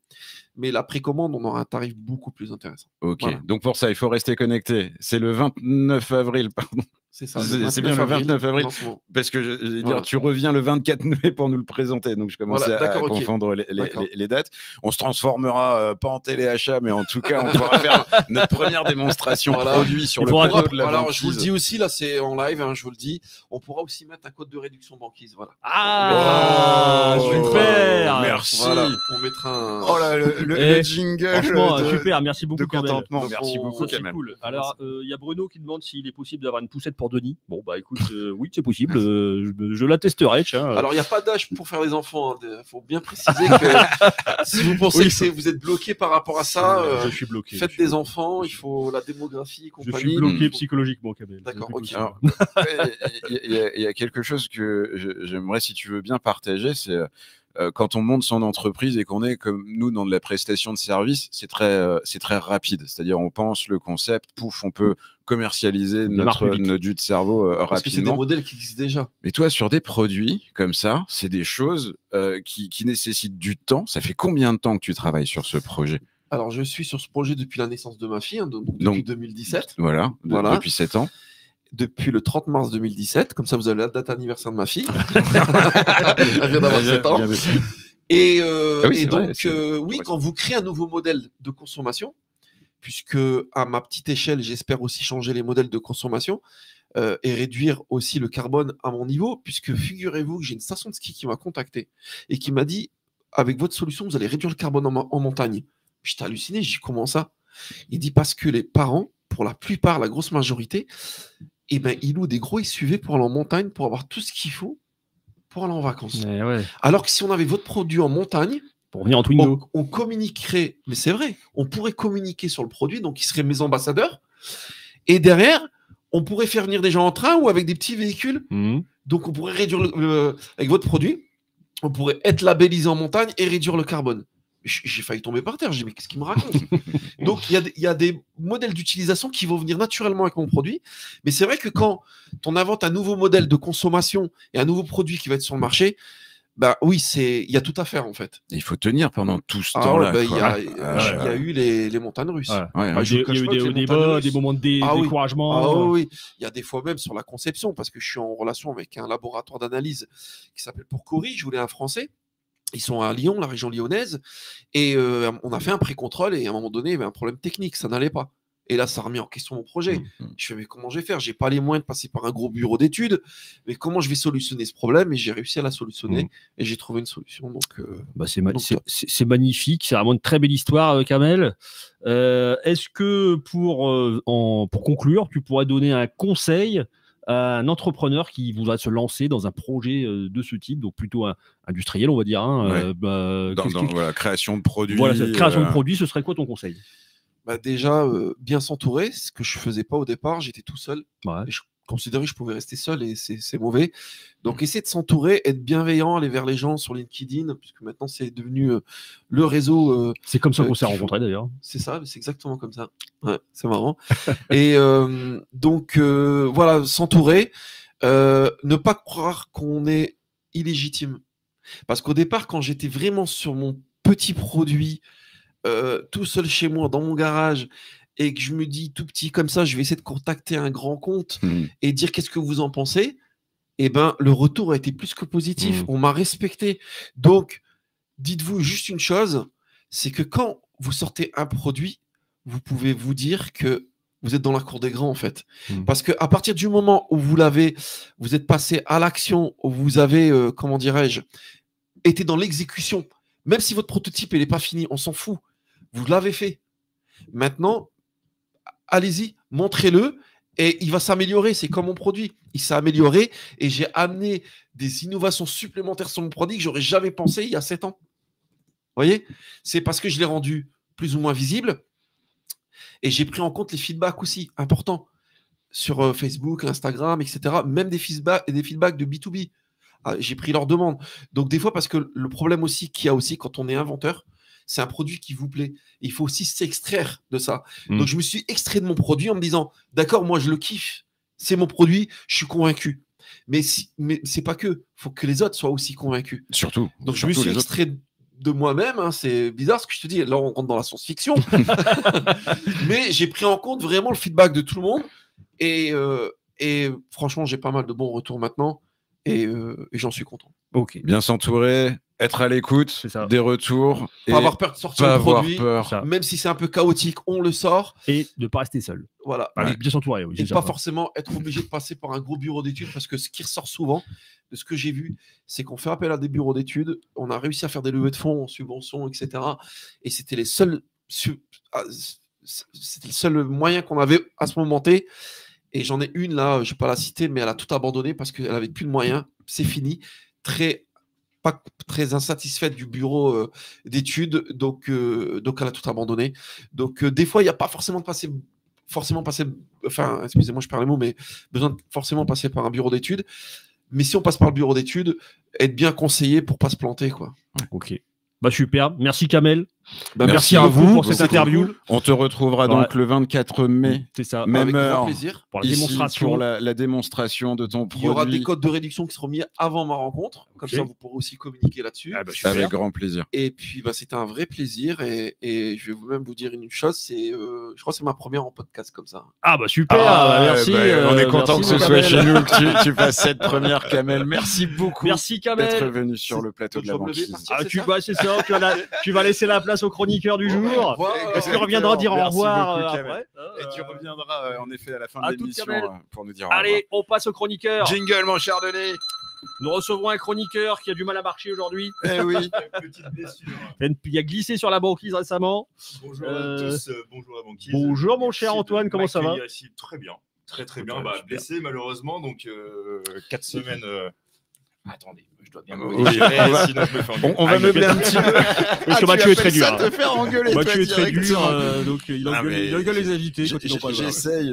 Mais la précommande, on aura un tarif beaucoup plus intéressant. Ok, voilà. Donc pour ça, il faut rester connecté. C'est le 29 avril, pardon. C'est ça. C'est bien le 29 avril. Parce que je vais dire, tu reviens le 24 mai pour nous le présenter. Donc je commence à confondre les dates. On se transformera pas en téléachat, mais en tout cas, on pourra faire notre première démonstration produit sur le plateau de la Alors, banquise. je vous le dis aussi, là, c'est en live, hein, je vous le dis. On pourra aussi mettre un code de réduction banquise. Voilà. Ah, super. Merci. Voilà, on mettra un. Oh là, le jingle. Franchement, super. Merci beaucoup, Kamel. Merci beaucoup, Kamel. Cool. Alors, il y a Bruno qui demande s'il est possible d'avoir une poussette pour Denis. Bon, bah écoute, oui, c'est possible. Je la testerai. Tiens. Alors, il n'y a pas d'âge pour faire des enfants. Il faut bien préciser que si vous pensez que vous êtes bloqué par rapport à ça, je suis bloqué. Faites des enfants, il faut la démographie et compagnie. Je suis bloqué psychologiquement, Kamel. D'accord, ok. Il y a quelque chose que j'aimerais, si tu veux bien partager, c'est quand on monte son entreprise et qu'on est comme nous dans de la prestation de service, c'est très rapide. C'est-à-dire on pense le concept, pouf, on peut commercialiser notre jus de cerveau rapidement. Parce que c'est des modèles qui existent déjà. Mais toi, sur des produits comme ça, c'est des choses qui nécessitent du temps. Ça fait combien de temps que tu travailles sur ce projet? Alors, je suis sur ce projet depuis la naissance de ma fille, hein, donc depuis 2017. Voilà, depuis 7 ans. Depuis le 30 mars 2017, comme ça vous avez la date anniversaire de ma fille. Elle vient d'avoir 7 ans. Et donc, quand vous créez un nouveau modèle de consommation, puisque à ma petite échelle, j'espère aussi changer les modèles de consommation et réduire aussi le carbone à mon niveau, puisque figurez-vous que j'ai une station de ski qui m'a contacté et qui m'a dit, avec votre solution, vous allez réduire le carbone en montagne. J'étais halluciné, j'ai dit, comment ça? Il dit, parce que les parents, pour la plupart, la grosse majorité, eh ben, ils louent des gros SUV pour aller en montagne, pour avoir tout ce qu'il faut pour aller en vacances. Ouais. Alors que si on avait votre produit en montagne, pour venir en Twingo, on communiquerait, mais c'est vrai, on pourrait communiquer sur le produit, donc ils seraient mes ambassadeurs. Et derrière, on pourrait faire venir des gens en train ou avec des petits véhicules. Donc on pourrait réduire avec votre produit, on pourrait être labellisé en montagne et réduire le carbone. J'ai failli tomber par terre, j'ai dit mais qu'est-ce qu'il me raconte? Donc il y a des modèles d'utilisation qui vont venir naturellement avec mon produit, mais c'est vrai que quand on invente un nouveau modèle de consommation et un nouveau produit qui va être sur le marché, bah oui, il y a tout à faire en fait. Il faut tenir pendant tout ce temps-là. Il y a eu les montagnes russes. Il y a eu des bas, des moments de découragement. Oui, il y a des fois même sur la conception, parce que je suis en relation avec un laboratoire d'analyse qui s'appelle Pourcory, je voulais un français. Ils sont à Lyon, la région lyonnaise, et on a fait un pré-contrôle et à un moment donné, il y avait un problème technique, ça n'allait pas. Et là, ça remet en question mon projet. Je fais, mais comment je vais faire? J'ai pas les moyens de passer par un gros bureau d'études, mais comment je vais solutionner ce problème? Et j'ai réussi à la solutionner et j'ai trouvé une solution. Donc, c'est magnifique, c'est vraiment une très belle histoire, Kamel. Est-ce que pour conclure, tu pourrais donner un conseil à un entrepreneur qui voudrait se lancer dans un projet de ce type, donc plutôt industriel, on va dire. Dans création de produits. Voilà, cette création de produits, ce serait quoi ton conseil? Déjà, bien s'entourer, ce que je faisais pas au départ, j'étais tout seul. Ouais. Et je considérais que je pouvais rester seul et c'est mauvais. Donc, essayer de s'entourer, être bienveillant, aller vers les gens sur LinkedIn, puisque maintenant, c'est devenu le réseau. C'est comme ça qu'on s'est rencontrés d'ailleurs. C'est ça, c'est exactement comme ça. Ouais, c'est marrant. Et donc, voilà, s'entourer, ne pas croire qu'on est illégitime. Parce qu'au départ, quand j'étais vraiment sur mon petit produit, tout seul chez moi, dans mon garage, et que je me dis tout petit comme ça, je vais essayer de contacter un grand compte et dire qu'est-ce que vous en pensez, eh ben, le retour a été plus que positif. On m'a respecté. Donc, dites-vous juste une chose, c'est que quand vous sortez un produit, vous pouvez vous dire que vous êtes dans la cour des grands, en fait. Parce qu'à partir du moment où vous êtes passé à l'action, où vous avez, comment dirais-je, été dans l'exécution, même si votre prototype n'est pas fini, on s'en fout. Vous l'avez fait. Maintenant, allez-y, montrez-le et il va s'améliorer. C'est comme mon produit. Il s'est amélioré et j'ai amené des innovations supplémentaires sur mon produit que j'aurais jamais pensé il y a 7 ans. Vous voyez? C'est parce que je l'ai rendu plus ou moins visible et j'ai pris en compte les feedbacks aussi, importants, sur Facebook, Instagram, etc. Même des feedbacks de B2B. J'ai pris leurs demandes. Donc, des fois, parce que le problème aussi qu'il y a aussi quand on est inventeur, c'est un produit qui vous plaît. Il faut aussi s'extraire de ça. Donc, je me suis extrait de mon produit en me disant, d'accord, moi, je le kiffe. C'est mon produit, je suis convaincu. Mais c'est pas que. Il faut que les autres soient aussi convaincus. Surtout. Donc, je me suis extrait de moi-même. Hein, c'est bizarre ce que je te dis. Là, on rentre dans la science-fiction. Mais j'ai pris en compte vraiment le feedback de tout le monde. Et franchement, j'ai pas mal de bons retours maintenant. Et j'en suis content. Ok. Bien s'entourer, être à l'écoute, des retours. Pas avoir peur de sortir le produit, peur. même si c'est un peu chaotique, on le sort. Et de ne pas rester seul. Voilà. Bien s'entourer. Oui, et pas forcément être obligé de passer par un gros bureau d'études, parce que ce qui ressort souvent, de ce que j'ai vu, c'est qu'on fait appel à des bureaux d'études, on a réussi à faire des levées de fonds en subventions, etc. Et c'était les seuls moyens qu'on avait à ce moment T. Et j'en ai une là, je ne vais pas la citer, mais elle a tout abandonné parce qu'elle n'avait plus de moyens. C'est fini. Pas très insatisfaite du bureau d'études, donc elle a tout abandonné. Donc des fois, il n'y a pas forcément passer, excusez-moi, je perds les mots, mais besoin de forcément passer par un bureau d'études. Mais si on passe par le bureau d'études, être bien conseillé pour ne pas se planter, quoi. Ok. Bah super, merci Kamel. Merci à vous pour beaucoup, cette interview. Cool. On te retrouvera donc le 24 mai. C'est ça. Même heure. Plaisir. Pour la démonstration. Pour la démonstration de ton produit. Il y aura des codes de réduction qui seront mis avant ma rencontre. Comme ça, vous pourrez aussi communiquer là-dessus. Avec grand plaisir. Et puis, c'était un vrai plaisir. Et je vais même vous dire une chose, je crois que c'est ma première en podcast comme ça. Ah bah super, merci. On est content que ce soit chez nous, que tu fasses cette première, Kamel. Merci beaucoup. Merci Kamel. D'être venu sur le plateau de la banquise. C'est ça. Tu vas laisser la place au chroniqueur du jour. Est-ce qu'il reviendra dire au revoir après? Et tu reviendras en effet à la fin de l'émission pour nous dire au revoir. Allez, on passe au chroniqueur. Jingle, mon cher Denis. Nous recevrons un chroniqueur qui a du mal à marcher aujourd'hui. Eh oui. Petite blessure. Il a glissé sur la banquise récemment. Bonjour à tous, bonjour la banquise. Bonjour mon cher Antoine, comment ça va? Très bien, très bien. Blessé malheureusement, donc 4 semaines. Attendez, je dois bien me sinon je me fais on va meubler un petit peu. Parce que Mathieu est très dur. Te faire engueuler. Mathieu est très dur, donc il engueule les invités. J'essaye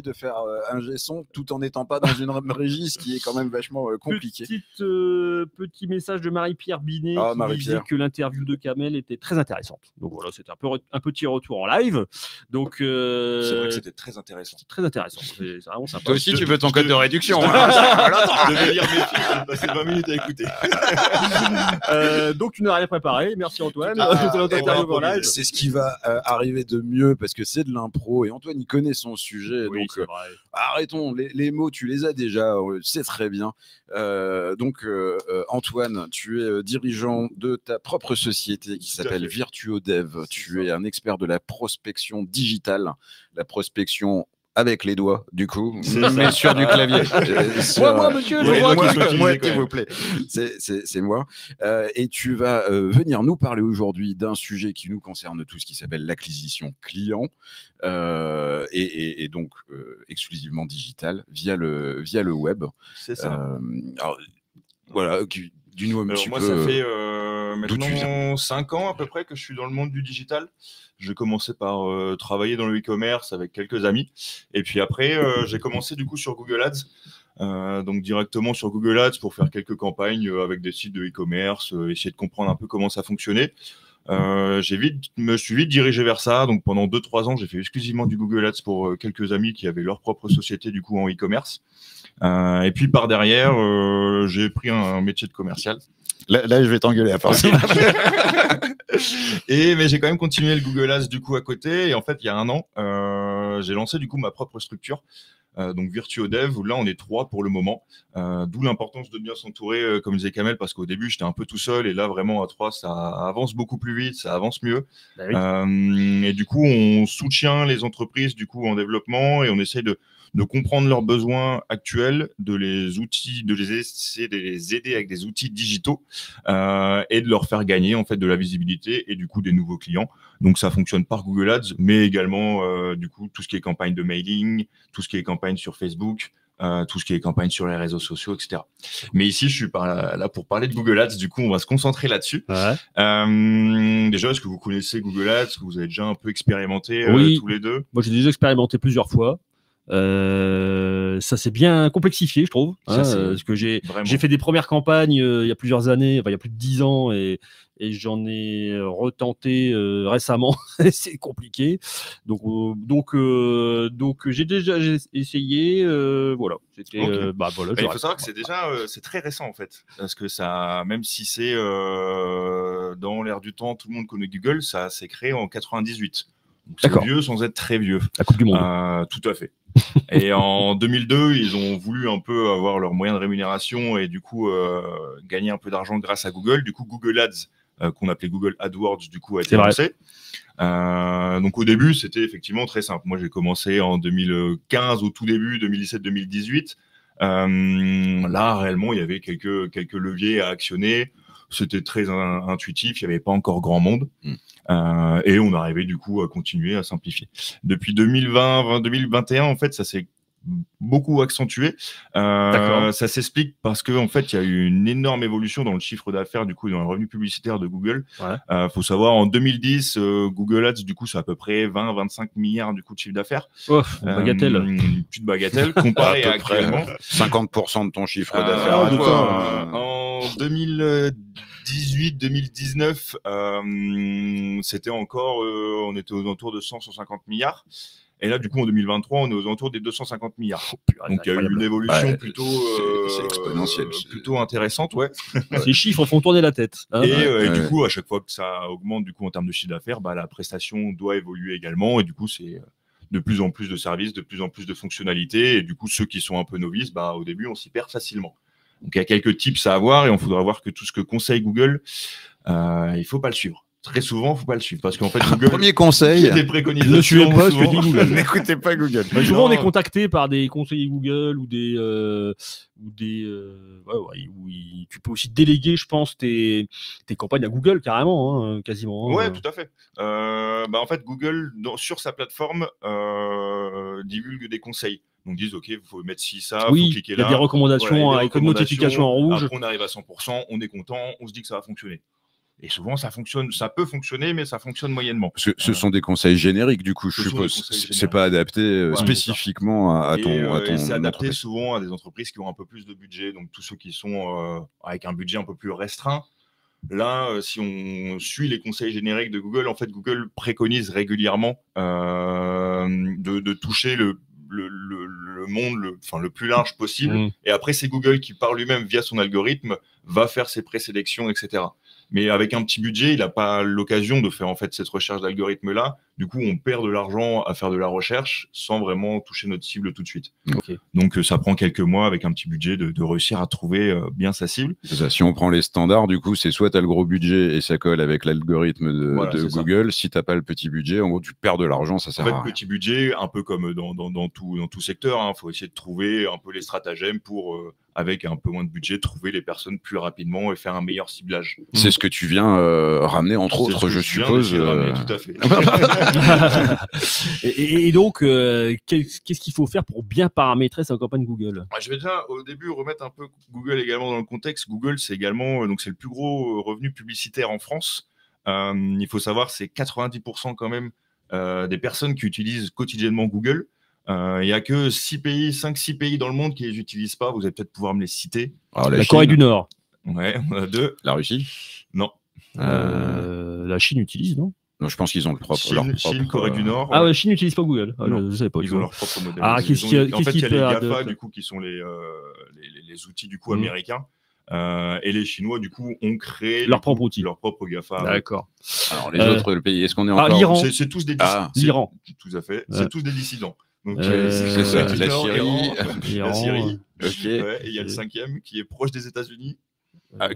de faire un G-son tout en n'étant pas dans une régie, ce qui est quand même vachement compliqué. Petit message de Marie-Pierre Binet qui disait que l'interview de Kamel était très intéressante. Donc voilà, c'était un petit retour en live. Donc c'est vrai que c'était très intéressant. Très intéressant. C'est vraiment sympa. Toi aussi, tu veux ton code de réduction. Je devais lire mes fiches, j'ai passé 20 minutes à écouter. Donc tu n'as rien préparé, merci Antoine. C'est ce qui va arriver de mieux parce que c'est de l'impro et Antoine il connaît son sujet. Oui, donc arrêtons, les mots tu les as déjà, c'est très bien. Donc Antoine, tu es dirigeant de ta propre société qui s'appelle VirtuoDev. Tu es un expert de la prospection digitale, la prospection avec les doigts, du coup, mais sur du clavier. Moi, monsieur, moi, s'il vous plaît. C'est moi. Et tu vas venir nous parler aujourd'hui d'un sujet qui nous concerne tous, qui s'appelle l'acquisition client, et donc exclusivement digital, via le web. C'est ça. Alors, voilà, dis-nous un petit peu. Moi, ça fait maintenant 5 ans à peu près que je suis dans le monde du digital. Je commençais par travailler dans le e-commerce avec quelques amis. Et puis après, j'ai commencé du coup sur Google Ads. Donc directement sur Google Ads pour faire quelques campagnes avec des sites de e-commerce, essayer de comprendre un peu comment ça fonctionnait. me suis vite dirigé vers ça. Donc pendant 2-3 ans, j'ai fait exclusivement du Google Ads pour quelques amis qui avaient leur propre société du coup en e-commerce. Et puis par derrière, j'ai pris un métier de commercial. Là, je vais t'engueuler à part ça. Mais j'ai quand même continué le Google Ads du coup à côté. Et en fait, il y a un an, j'ai lancé du coup ma propre structure. Donc VirtuoDev, où là on est 3 pour le moment, d'où l'importance de bien s'entourer, comme disait Kamel, parce qu'au début j'étais un peu tout seul et là vraiment à 3 ça avance beaucoup plus vite, ça avance mieux. Bah oui. Et du coup on soutient les entreprises du coup en développement et on essaye de comprendre leurs besoins actuels, de les essayer de les aider avec des outils digitaux et de leur faire gagner en fait de la visibilité et du coup des nouveaux clients. Donc ça fonctionne par Google Ads, mais également du coup tout ce qui est campagne de mailing, tout ce qui est campagne sur Facebook, tout ce qui est campagne sur les réseaux sociaux, etc. Mais ici, je suis là pour parler de Google Ads. Du coup, on va se concentrer là-dessus. Ouais. Déjà, est-ce que vous connaissez Google Ads? Est-ce que vous avez déjà un peu expérimenté Oui. tous les deux? Moi, j'ai déjà expérimenté plusieurs fois. Ça s'est bien complexifié, je trouve. Parce que j'ai fait des premières campagnes il y a plusieurs années, enfin il y a plus de 10 ans, et j'en ai retenté récemment. C'est compliqué. Donc j'ai déjà essayé. Voilà. C'était. Okay. Voilà. Il faut savoir que c'est très récent en fait, parce que ça, même si c'est dans l'air du temps, tout le monde connaît Google, ça s'est créé en 98. C'est vieux sans être très vieux. La Coupe du Monde. Tout à fait. Et en 2002, ils ont voulu un peu avoir leurs moyens de rémunération et du coup gagner un peu d'argent grâce à Google. Du coup, Google Ads, qu'on appelait Google AdWords, du coup a été lancé. Donc au début, c'était effectivement très simple. Moi, j'ai commencé en 2015, au tout début, 2017-2018. Là, réellement, il y avait quelques leviers à actionner. C'était très intuitif, il n'y avait pas encore grand monde. Et on arrivait du coup à continuer à simplifier. Depuis 2020-2021, en fait, ça s'est beaucoup accentué. Ça s'explique parce que en fait, il y a eu une énorme évolution dans le chiffre d'affaires, du coup, dans les revenus publicitaires de Google. Faut savoir, en 2010, Google Ads, du coup, c'est à peu près 20-25 milliards du coup de chiffre d'affaires. Bagatelle. Plus de bagatelle comparé à actuellement. 50% de ton chiffre d'affaires. En 2018-2019, c'était encore, on était aux alentours de 100-150 milliards. Et là, du coup, en 2023, on est aux alentours des 250 milliards. Donc, il y a eu une évolution plutôt exponentielle, plutôt intéressante, ouais. Ces chiffres font tourner la tête. Et du coup, à chaque fois que ça augmente, du coup, en termes de chiffre d'affaires, la prestation doit évoluer également. Et du coup, c'est de plus en plus de services, de plus en plus de fonctionnalités. Et du coup, ceux qui sont un peu novices, au début, on s'y perd facilement. Donc, il y a quelques tips à avoir et on faudra voir que tout ce que conseille Google, il faut pas le suivre. Très souvent, il ne faut pas le suivre parce qu'en fait, Google. Premier conseil, des préconisations. Ne suivez pas ce que dit Google. N'écoutez pas Google. Souvent, on est contacté par des conseillers Google ou tu peux aussi déléguer, je pense, tes campagnes à Google carrément, quasiment. Ouais, tout à fait. En fait, Google, sur sa plateforme, divulgue des conseils. Donc, disent, OK, il faut mettre ci, ça, il faut cliquer là. Il y a des recommandations avec une notification en rouge. Après, on arrive à 100%, on est content, on se dit que ça va fonctionner. Et souvent, ça peut fonctionner, mais ça fonctionne moyennement. Parce que ce sont des conseils génériques, du coup, je suppose. C'est pas adapté spécifiquement à ton c'est adapté entreprise. souvent à des entreprises qui ont un peu plus de budget. Donc, tous ceux qui sont avec un budget un peu plus restreint. Là, si on suit les conseils génériques de Google, en fait, Google préconise régulièrement de toucher le monde le plus large possible. Et après, c'est Google qui, par lui-même, via son algorithme, va faire ses présélections, etc. Mais avec un petit budget, il n'a pas l'occasion de faire en fait cette recherche d'algorithme-là. Du coup, on perd de l'argent à faire de la recherche sans vraiment toucher notre cible tout de suite. Donc, ça prend quelques mois avec un petit budget de réussir à trouver bien sa cible. Ça, si on prend les standards, du coup, c'est soit tu as le gros budget et ça colle avec l'algorithme de Google. Si tu n'as pas le petit budget, en gros, tu perds de l'argent, ça sert à rien. Petit budget, un peu comme dans tout secteur, il faut essayer de trouver un peu les stratagèmes pour... avec un peu moins de budget, trouver les personnes plus rapidement et faire un meilleur ciblage. C'est ce que tu viens ramener, entre autres, je suppose. Tout à fait. et donc, qu'est-ce qu'il faut faire pour bien paramétrer sa campagne Google ? Je vais déjà, au début, remettre un peu Google également dans le contexte. Google, c'est également c'est le plus gros revenu publicitaire en France. Il faut savoir, c'est 90% quand même des personnes qui utilisent quotidiennement Google. Il n'y a que 5-6 pays dans le monde qui ne les utilisent pas. Vous allez peut-être pouvoir me les citer. La Corée du Nord. Ouais, on a 2. La Russie. Non. La Chine utilise, non? Non, je pense qu'ils ont leur propre. Chine, Corée du Nord. Ah ouais, Chine n'utilise pas Google. Ah, Non. je savais pas. Ils ont leur propre modèle. Ah, En fait, il y a les GAFA, du coup, qui sont les outils, du coup, américains. Et les Chinois, du coup, ont créé leur propre outil. Leur propre GAFA. D'accord. Alors, les autres pays, est-ce qu'on est encore... l'Iran. C'est tous des dissidents. L'Iran. Tout à fait. C'est tous des dissidents. Donc, c'est ça, la Syrie. L'Iran. La Syrie. Ok. Ouais, et il y a le 5e qui est proche des États-Unis.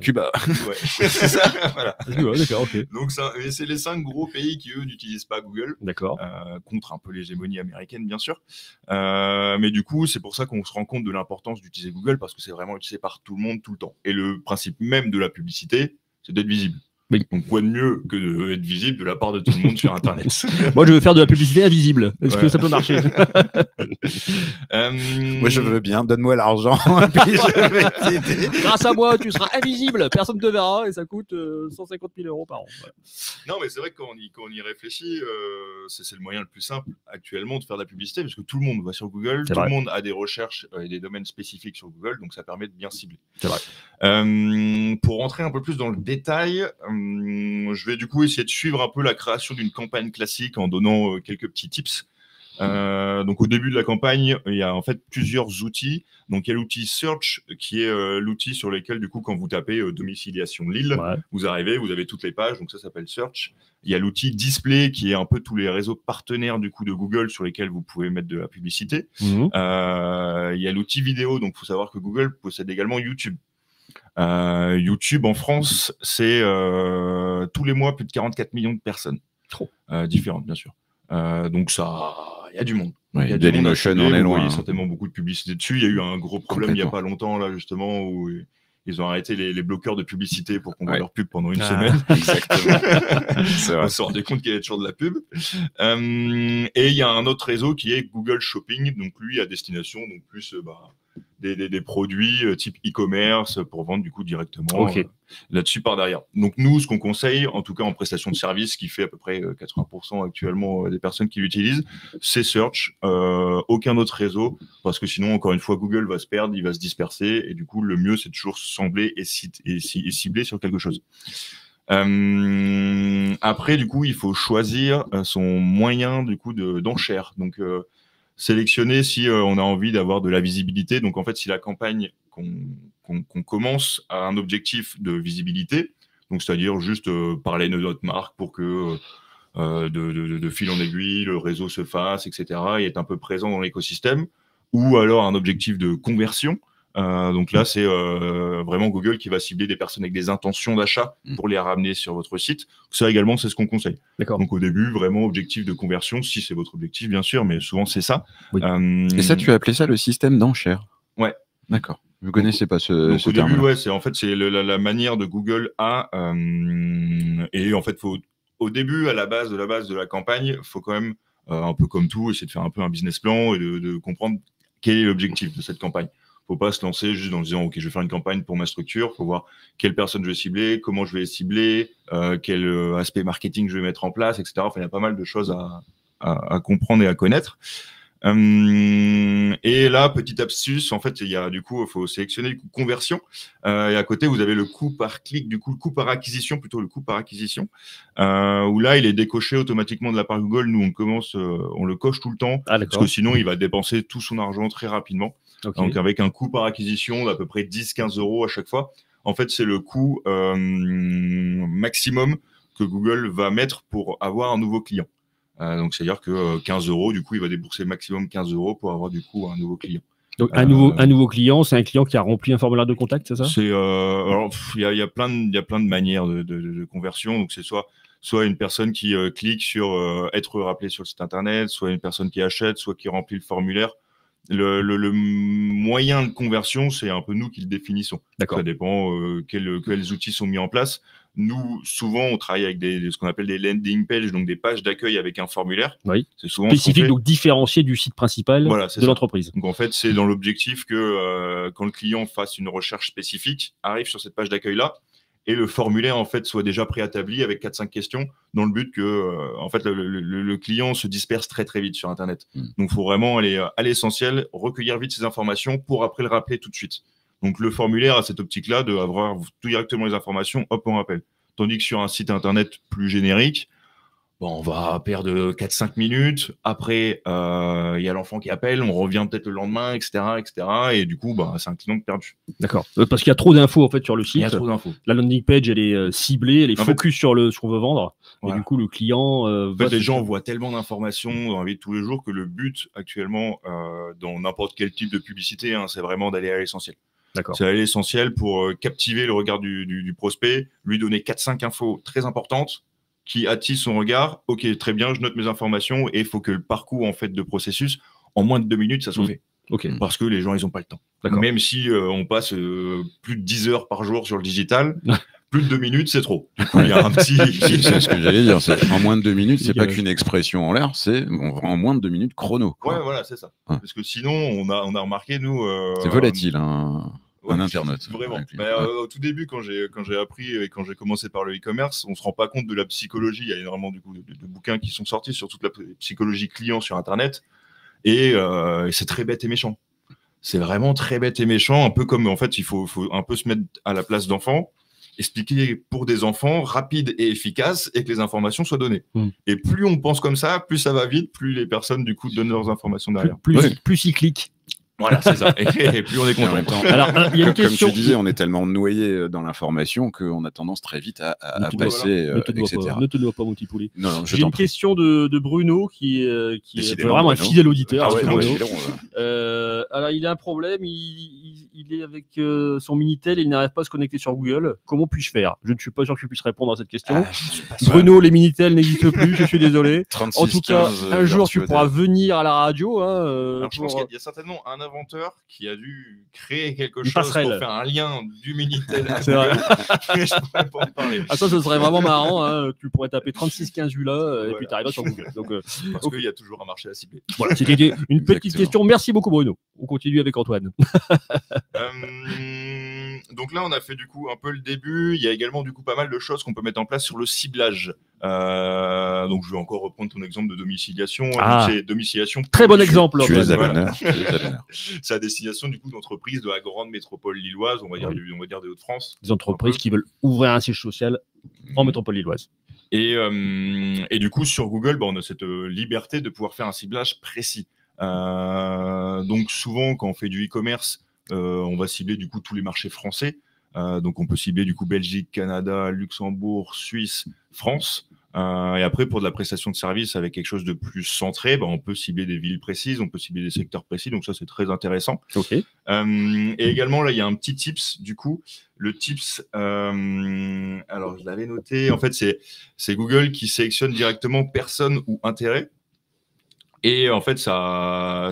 Cuba. Ouais, c'est ça. Voilà. Ouais, d'accord, ok. Donc, c'est les 5 gros pays qui, eux, n'utilisent pas Google. D'accord. Contre un peu l'hégémonie américaine, bien sûr. Mais du coup, c'est pour ça qu'on se rend compte de l'importance d'utiliser Google, parce que c'est vraiment utilisé par tout le monde, tout le temps. Et le principe même de la publicité, c'est d'être visible. Oui. Donc, quoi de mieux que d'être visible de la part de tout le monde sur Internet. Moi, je veux faire de la publicité invisible. Est-ce que ça peut marcher? Moi, je veux bien. Donne-moi l'argent. Puis je vais t'aider. Grâce à moi, tu seras invisible. Personne ne te verra et ça coûte 150 000 € par an. Ouais. Non, mais c'est vrai que quand on y réfléchit, c'est le moyen le plus simple actuellement de faire de la publicité, parce que tout le monde va sur Google, tout le monde a des recherches et des domaines spécifiques sur Google, donc ça permet de bien cibler. C'est vrai. Pour rentrer un peu plus dans le détail, je vais du coup essayer de suivre un peu la création d'une campagne classique en donnant quelques petits tips. Donc au début de la campagne, il y a en fait plusieurs outils. Donc il y a l'outil Search qui est l'outil sur lequel du coup quand vous tapez domiciliation Lille, vous arrivez, vous avez toutes les pages, donc ça s'appelle Search. Il y a l'outil Display qui est un peu tous les réseaux partenaires du coup de Google sur lesquels vous pouvez mettre de la publicité. Il y a l'outil vidéo, donc il faut savoir que Google possède également YouTube. YouTube en France, c'est tous les mois plus de 44 millions de personnes. Différentes, bien sûr. Donc ça, il y a du monde. Ouais, il y a Dailymotion, on est loin. Il y a certainement beaucoup de publicité dessus. Il y a eu un gros problème il n'y a pas longtemps, là, justement, où ils ont arrêté les bloqueurs de publicité pour qu'on voit leur pub pendant une semaine. Exactement. On s'est rendu compte qu'il y avait toujours de la pub. Et il y a un autre réseau qui est Google Shopping, donc lui à destination, donc plus des produits type e-commerce pour vendre du coup directement là-dessus par derrière. Donc nous, ce qu'on conseille, en tout cas en prestation de service, qui fait à peu près 80% actuellement des personnes qui l'utilisent, c'est Search, aucun autre réseau, parce que sinon, encore une fois, Google va se perdre, il va se disperser, et du coup, le mieux, c'est toujours cibler et cibler sur quelque chose. Après, du coup, il faut choisir son moyen du coup d'enchère. Donc sélectionner si on a envie d'avoir de la visibilité. Donc, en fait, si la campagne qu'on commence a un objectif de visibilité, donc c'est-à-dire juste parler de notre marque pour que de fil en aiguille, le réseau se fasse, etc., et être un peu présent dans l'écosystème, ou alors un objectif de conversion. Donc là, c'est vraiment Google qui va cibler des personnes avec des intentions d'achat pour les ramener sur votre site. Ça également, c'est ce qu'on conseille. Donc au début, vraiment objectif de conversion, si c'est votre objectif, bien sûr, mais souvent c'est ça. Et ça, tu as appelé ça le système d'enchère? Ouais. D'accord. Vous ne connaissez pas ce au terme? Début, c'est la manière de Google a. Et en fait, au début, à la base de la campagne, il faut quand même, un peu comme tout, essayer de faire un peu un business plan et de comprendre quel est l'objectif de cette campagne. Faut pas se lancer juste en disant ok, je vais faire une campagne pour ma structure. Faut voir quelle personne je vais cibler, comment je vais les cibler, quel aspect marketing je vais mettre en place, etc. Enfin, il y a pas mal de choses à comprendre et à connaître. Et là, petite astuce, en fait, il y a du coup, il faut sélectionner le coût conversion. Et à côté, vous avez le coût par clic, du coup, le coût par acquisition, où là, il est décoché automatiquement de la part Google. Nous, on le coche tout le temps, parce que sinon, il va dépenser tout son argent très rapidement. Donc, avec un coût par acquisition d'à peu près 10-15 € à chaque fois. En fait, c'est le coût maximum que Google va mettre pour avoir un nouveau client. Donc, c'est-à-dire que 15 €, du coup, il va débourser maximum 15 € pour avoir du coup un nouveau client. Donc, un nouveau client, c'est un client qui a rempli un formulaire de contact, c'est ça? Alors, il y a plein de manières de conversion. Donc, c'est soit une personne qui clique sur être rappelé sur le site internet, soit une personne qui achète, soit qui remplit le formulaire. Le moyen de conversion, c'est un peu nous qui le définissons. Ça dépend quels outils sont mis en place. Nous, souvent, on travaille avec ce qu'on appelle des landing pages, donc des pages d'accueil avec un formulaire. Oui. C'est souvent spécifique, donc différencié du site principal de l'entreprise. Donc en fait, c'est dans l'objectif que quand le client fasse une recherche spécifique, arrive sur cette page d'accueil-là, et le formulaire en fait soit déjà préétabli avec 4-5 questions, dans le but que en fait le client se disperse très très vite sur Internet. Donc il faut vraiment aller à l'essentiel, recueillir vite ces informations pour après le rappeler tout de suite. Donc le formulaire a cette optique-là d'avoir tout directement les informations, hop, on rappelle. Tandis que sur un site internet plus générique, bon, on va perdre 4-5 minutes. Après, il y a l'enfant qui appelle, on revient peut-être le lendemain, etc., etc. Et du coup, c'est un client perdu. D'accord. Parce qu'il y a trop d'infos en fait sur le site. Il y a trop d'infos. La landing page, elle est ciblée, elle est focus sur ce qu'on veut vendre. Voilà. Et du coup, le client. En fait, les gens voient tellement d'informations dans la vie de tous les jours que le but actuellement, dans n'importe quel type de publicité, c'est vraiment d'aller à l'essentiel. D'accord. C'est aller à l'essentiel pour captiver le regard du prospect, lui donner 4-5 infos très importantes qui attisent son regard. Ok, très bien, je note mes informations et il faut que le parcours en fait de processus, en moins de 2 minutes, ça soit fait. Ok. Parce que les gens, ils n'ont pas le temps. D'accord. Même si on passe plus de 10 heures par jour sur le digital, plus de 2 minutes, c'est trop. Du coup, il y a un petit. C'est ce que j'allais dire. En moins de 2 minutes, c'est pas qu'une expression en l'air, c'est en moins de 2 minutes chrono. Quoi. Ouais, voilà, c'est ça. Ouais. Parce que sinon, on a remarqué, nous. C'est volatile, un internaute. Vraiment. Au tout début, quand j'ai appris et quand j'ai commencé par le e-commerce, on se rend pas compte de la psychologie. Il y a énormément du coup, de bouquins qui sont sortis sur toute la psychologie client sur Internet. Et c'est très bête et méchant. C'est vraiment très bête et méchant. Un peu comme, en fait, il faut un peu se mettre à la place d'enfants, expliquer pour des enfants rapide et efficace et que les informations soient données. Et plus on pense comme ça, plus ça va vite, plus les personnes, du coup, donnent leurs informations derrière. Plus ils cliquent. Voilà, c'est ça. Et plus on est content. Alors, il y a une question. Comme tu disais, on est tellement noyé dans l'information qu'on a tendance très vite à passer, etc. Ne te dois pas, mon petit poulet. Non, j'ai une question de Bruno qui est vraiment un fidèle auditeur. Ah ouais, alors, il a un problème. Il est avec son Minitel et il n'arrive pas à se connecter sur Google. Comment puis-je faire? Je ne suis pas sûr que je puisse répondre à cette question. Bruno, les Minitel n'existent plus. Je suis désolé. 36, en tout cas, 15, un jour, tu pourras venir à la radio. Alors, je pense qu'il y a certainement un inventeur qui a dû créer quelque chose pour faire un lien du Minitel. C'est vrai. Je pourrais pas en parler. Ça, ce serait vraiment marrant. Tu pourrais taper 3615 ULA et puis tu arriveras sur Google. Parce qu'il y a toujours un marché à cibler. Voilà, c'était une petite question. Merci beaucoup, Bruno. On continue avec Antoine. Donc là, on a fait du coup un peu le début. Il y a également du coup pas mal de choses qu'on peut mettre en place sur le ciblage. Donc je vais encore reprendre ton exemple de domiciliation. C'est domiciliation. Très bon exemple. Tu es à l'honneur. C'est à destination du coup d'entreprises de la grande métropole lilloise, on va dire des Hauts-de-France. Des entreprises qui veulent ouvrir un siège social en métropole lilloise. Et du coup, sur Google, on a cette liberté de pouvoir faire un ciblage précis. Donc souvent, quand on fait du e-commerce, on va cibler du coup tous les marchés français. Donc on peut cibler du coup Belgique, Canada, Luxembourg, Suisse, France. Et après, pour de la prestation de service avec quelque chose de plus centré, on peut cibler des villes précises, on peut cibler des secteurs précis. Donc ça, c'est très intéressant. Ok. Et également, là, il y a un petit tips du coup. Le tips, alors je l'avais noté. En fait, c'est Google qui sélectionne directement personne ou intérêt. Et en fait, ça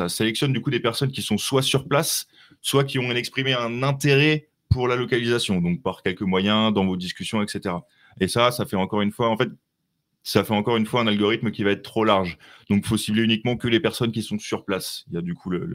sélectionne du coup des personnes qui sont soit sur place, soit qui ont exprimé un intérêt pour la localisation, donc par quelques moyens, dans vos discussions, etc. Et ça fait encore une fois, un algorithme qui va être trop large. Donc, il faut cibler uniquement que les personnes qui sont sur place. Il y a du coup la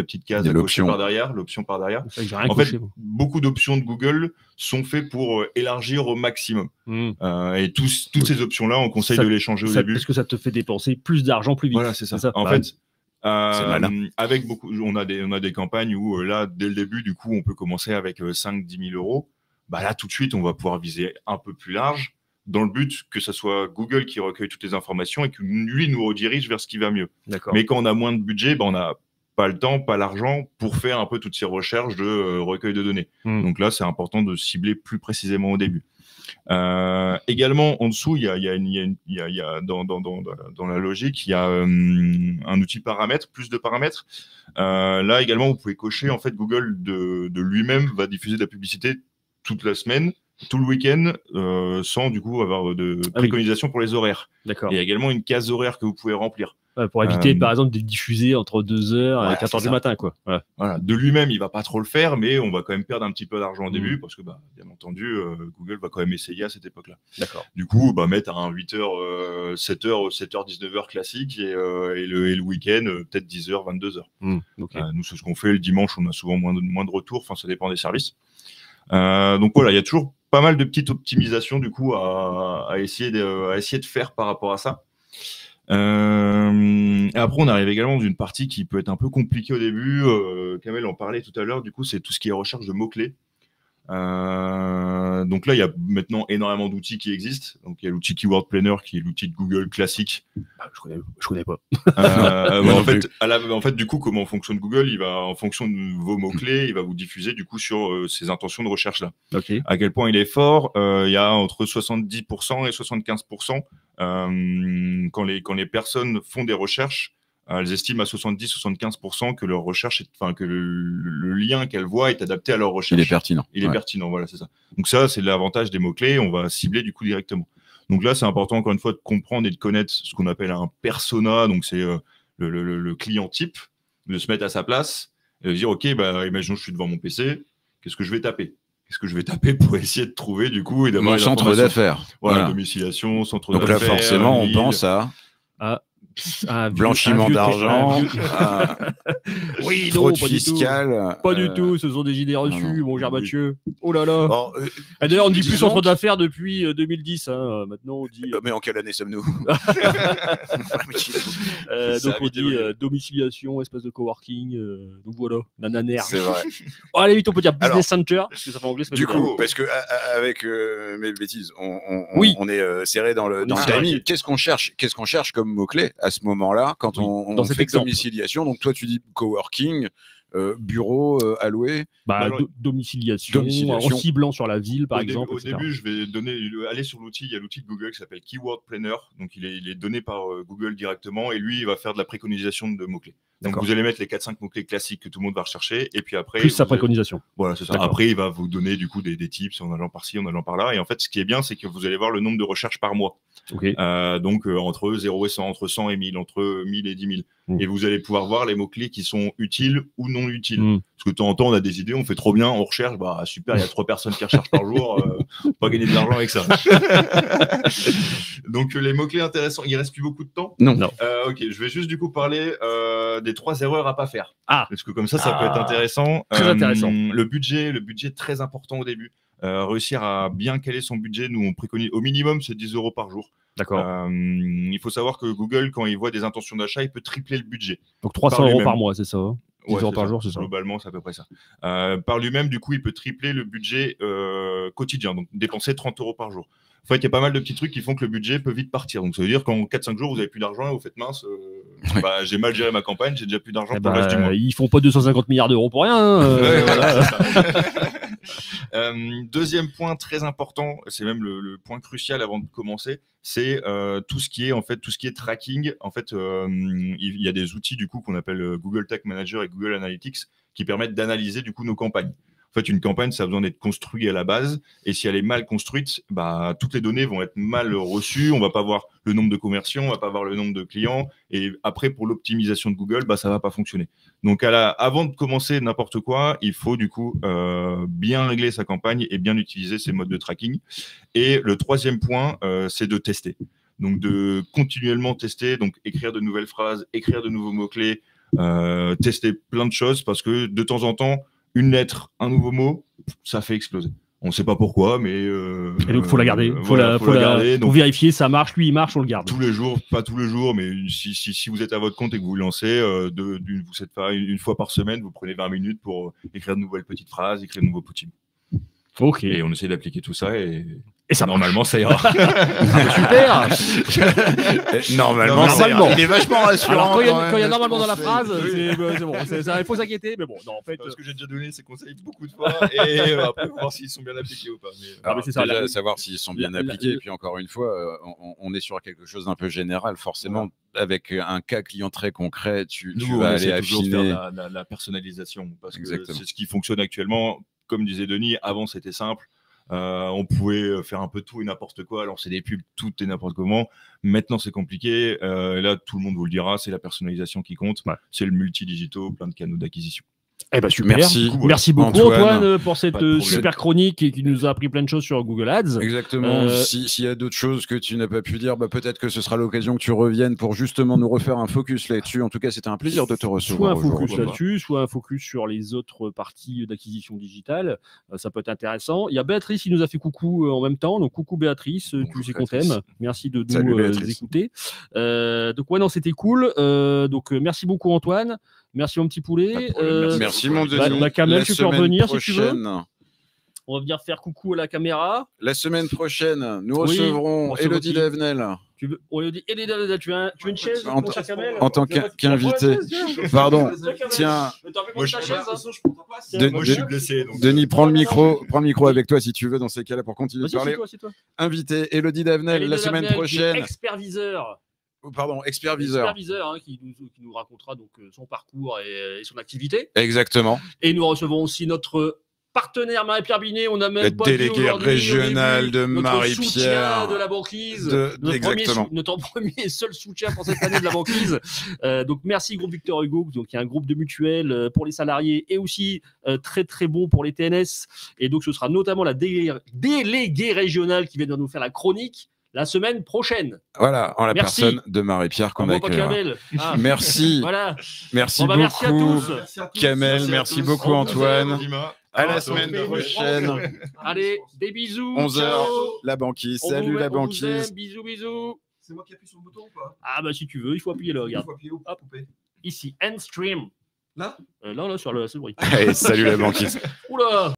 petite case l'option par derrière. En fait, beaucoup d'options de Google sont faites pour élargir au maximum. Et toutes ces options-là, on conseille de les changer au début. Parce que ça te fait dépenser plus d'argent plus vite. Voilà, c'est ça. En fait, avec on a des campagnes où là, dès le début, du coup, on peut commencer avec 5-10 000 euros. Là, tout de suite, on va pouvoir viser un peu plus large, dans le but que ce soit Google qui recueille toutes les informations et que lui nous redirige vers ce qui va mieux. Mais quand on a moins de budget, on n'a pas le temps, pas l'argent pour faire un peu toutes ces recherches de recueil de données. Donc là, c'est important de cibler plus précisément au début. Également, en dessous, il y a dans la logique, il y a un outil paramètres, plus de paramètres. Là également, vous pouvez cocher, en fait, Google de lui-même va diffuser de la publicité toute la semaine, tout le week-end, sans du coup avoir de préconisation pour les horaires. D'accord. Il y a également une case horaire que vous pouvez remplir. Pour éviter, par exemple, de diffuser entre 2h et 4h du matin. Quoi. Voilà. De lui-même, il va pas trop le faire, mais on va quand même perdre un petit peu d'argent au début, parce que, bien entendu, Google va quand même essayer à cette époque-là. D'accord. Du coup, mettre un 8h, 7h, 19h classique, et le week-end, peut-être 10h, 22h. Okay. Nous, c'est ce qu'on fait. Le dimanche, on a souvent moins de retours, ça dépend des services. Donc voilà, il y a toujours pas mal de petites optimisations du coup à essayer de faire par rapport à ça. Et après, on arrive également dans une partie qui peut être un peu compliquée au début. Kamel en parlait tout à l'heure. Du coup, c'est tout ce qui est recherche de mots-clés. Donc là, il y a maintenant énormément d'outils qui existent. Donc il y a l'outil Keyword Planner qui est l'outil de Google classique. Je connais pas. En fait, du coup, comment fonctionne Google? Il va, en fonction de vos mots-clés, il va vous diffuser du coup sur ces intentions de recherche là. Okay. À quel point il est fort? Il y a entre 70% et 75%. Quand les personnes font des recherches, elles estiment à 70-75% que leur recherche, que le lien qu'elles voient est adapté à leur recherche. Il est pertinent. Il est pertinent, voilà, c'est ça. Donc ça, c'est l'avantage des mots-clés, on va cibler du coup directement. Donc là, c'est important encore une fois de comprendre et de connaître ce qu'on appelle un persona, donc c'est le client type, de se mettre à sa place et de dire, ok, imaginons que je suis devant mon PC, qu'est-ce que je vais taper? Qu'est-ce que je vais taper pour essayer de trouver du coup et d'avoir mon centre d'affaires. Voilà, domiciliation, centre d'affaires. Donc là, forcément, on pense à blanchiment d'argent, oui, fraude non, pas fiscale. Pas du tout, ce sont des idées reçues, mon cher Mathieu. Oh là là. Bon, d'ailleurs, on ne dit plus centre d'affaires depuis 2010. Hein. Maintenant, on dit. Mais en quelle année sommes-nous? Donc, on dit domiciliation, espace de coworking. Donc voilà, nananer. C'est vrai. Oh, allez, vite, on peut dire business center, parce que ça fait anglais. Du coup, parce que avec mes bêtises, on est serré dans le timing. Qu'est-ce qu'on cherche comme mot-clé à ce moment-là quand on fait domiciliation? Donc toi tu dis coworking, bureau alloué, domiciliation en ciblant sur la ville par exemple. Au début, je vais aller sur l'outil. Il y a l'outil de Google qui s'appelle Keyword Planner, donc il est donné par Google directement et lui il va faire de la préconisation de mots-clés. Donc vous allez mettre les 4-5 mots-clés classiques que tout le monde va rechercher et puis après plus sa préconisation. Voilà, c'est ça. Après il va vous donner du coup des tips en allant par-ci, en allant par-là, et en fait ce qui est bien c'est que vous allez voir le nombre de recherches par mois. Okay. Donc entre 0 et 100, entre 100 et 1000, entre 1000 et 10 000. Et vous allez pouvoir voir les mots-clés qui sont utiles ou non utiles. Parce que de temps en temps, on a des idées, on fait trop bien, on recherche, super, il y a 3 personnes qui recherchent par jour, on va gagner de l'argent avec ça. Donc les mots-clés intéressants, il reste plus beaucoup de temps? Non. Ok, je vais juste du coup parler des 3 erreurs à pas faire. Parce que comme ça peut être intéressant. Très intéressant. Le budget très important au début. Réussir à bien caler son budget, nous on préconise au minimum c'est 10 € par jour. D'accord. Il faut savoir que Google, quand il voit des intentions d'achat, il peut tripler le budget. Donc 300 € par mois, c'est ça, hein? 10 € par jour, c'est ça. Globalement, c'est à peu près ça. Par lui-même, du coup, il peut tripler le budget quotidien, donc dépenser 30 € par jour. En fait, il y a pas mal de petits trucs qui font que le budget peut vite partir. Donc ça veut dire qu'en 4-5 jours, vous n'avez plus d'argent et vous faites mince. J'ai mal géré ma campagne, j'ai déjà plus d'argent pour le reste du mois. Ils font pas 250 milliards d'euros pour rien. Voilà, deuxième point très important, c'est même le point crucial avant de commencer, c'est tout ce qui est tracking. En fait, il y a des outils du coup qu'on appelle Google Tag Manager et Google Analytics qui permettent d'analyser du coup nos campagnes. En fait, une campagne, ça a besoin d'être construite à la base. Et si elle est mal construite, toutes les données vont être mal reçues. On va pas voir le nombre de conversions, on va pas voir le nombre de clients. Et après, pour l'optimisation de Google, ça va pas fonctionner. Donc, avant de commencer n'importe quoi, il faut du coup bien régler sa campagne et bien utiliser ces modes de tracking. Et le troisième point, c'est de tester. Donc, de continuellement tester, donc écrire de nouvelles phrases, écrire de nouveaux mots-clés, tester plein de choses parce que de temps en temps, une lettre, un nouveau mot, ça fait exploser. On ne sait pas pourquoi, mais... et donc, il faut la garder. Faut la garder. Pour vérifier, ça marche, lui, il marche, on le garde. Tous les jours, pas tous les jours, mais si vous êtes à votre compte et que vous lancez, vous êtes pas une fois par semaine, vous prenez 20 minutes pour écrire de nouvelles petites phrases, écrire de nouveaux petits mots. Ok. Et on essaie d'appliquer tout ça et ça normalement ça ira. Super. Normalement. Il est vachement rassurant. Alors, quand il y a normalement dans la phrase, c'est bon. Il faut s'inquiéter, mais bon, non, en fait. Ce que j'ai déjà donné ces conseils beaucoup de fois et après voir s'ils sont bien appliqués ou pas. Mais c'est ça, déjà, savoir s'ils sont bien appliqués. Et puis encore une fois, on est sur quelque chose d'un peu général, forcément. Avec un cas client très concret, tu vas aller affiner la personnalisation parce que c'est ce qui fonctionne actuellement. Comme disait Denis, avant c'était simple. On pouvait faire un peu tout et n'importe quoi, lancer des pubs, tout et n'importe comment. Maintenant, c'est compliqué. Là, tout le monde vous le dira, c'est la personnalisation qui compte. Ouais. C'est le multi-digito, plein de canaux d'acquisition. Eh ben super. Merci beaucoup Antoine pour cette super chronique et qui nous a appris plein de choses sur Google Ads. Exactement. S'il y a d'autres choses que tu n'as pas pu dire, peut-être que ce sera l'occasion que tu reviennes pour justement nous refaire un focus là-dessus. En tout cas, c'était un plaisir de te recevoir. Soit un focus là-dessus, soit un focus sur les autres parties d'acquisition digitale. Ça peut être intéressant. Il y a Béatrice qui nous a fait coucou en même temps. Donc coucou Béatrice, tu sais qu'on t'aime. Merci de nous écouter. Donc ouais, non, c'était cool. Donc merci beaucoup Antoine. Merci mon petit poulet. Merci mon Denis. Kamel, tu peux revenir si tu veux. On va venir faire coucou à la caméra. La semaine prochaine, nous Oui, recevrons on recevra Elodie qui Davenel. On lui dit, tu veux une chaise En pour Kamel en tant qu'invité. Pardon. Tiens, Moi, je suis blessé. Donc... Denis, prends le micro avec toi si tu veux dans ces cas-là pour continuer de parler. C'est toi. Invité Elodie Davenel la semaine prochaine. Expert-viseur. Pardon, expert-viseur. Expert-viseur qui nous racontera donc son parcours et son activité. Exactement. Et nous recevons aussi notre partenaire Marie-Pierre Binet. On a même Le pas dit délégué régional de notre Marie-Pierre. soutien de la banquise. Exactement. Notre premier et seul soutien pour cette année de la banquise. Donc merci groupe Victor Hugo, donc, qui est un groupe de mutuelles pour les salariés et aussi très très bon pour les TNS. Et donc ce sera notamment la déléguée régionale qui vient de nous faire la chronique la semaine prochaine. Voilà, en la Merci. personne de Marie-Pierre qu'on accueillera. Merci. Voilà. Merci Bon, bah, merci à beaucoup, tous. Kamel. Merci beaucoup, Antoine. À la semaine Ciao. prochaine. Allez, des bisous. 11h, Ciao. la banquise. On Salut vous- la on vous banquise. aime. Bisous, bisous. C'est moi qui appuie sur le bouton ou pas? Ah bah si tu veux, il faut appuyer là, regarde. Il faut appuyer ou Hop. couper? Ici, end stream. Là? Là, sur le bruit. Allez, salut la banquise. Oula.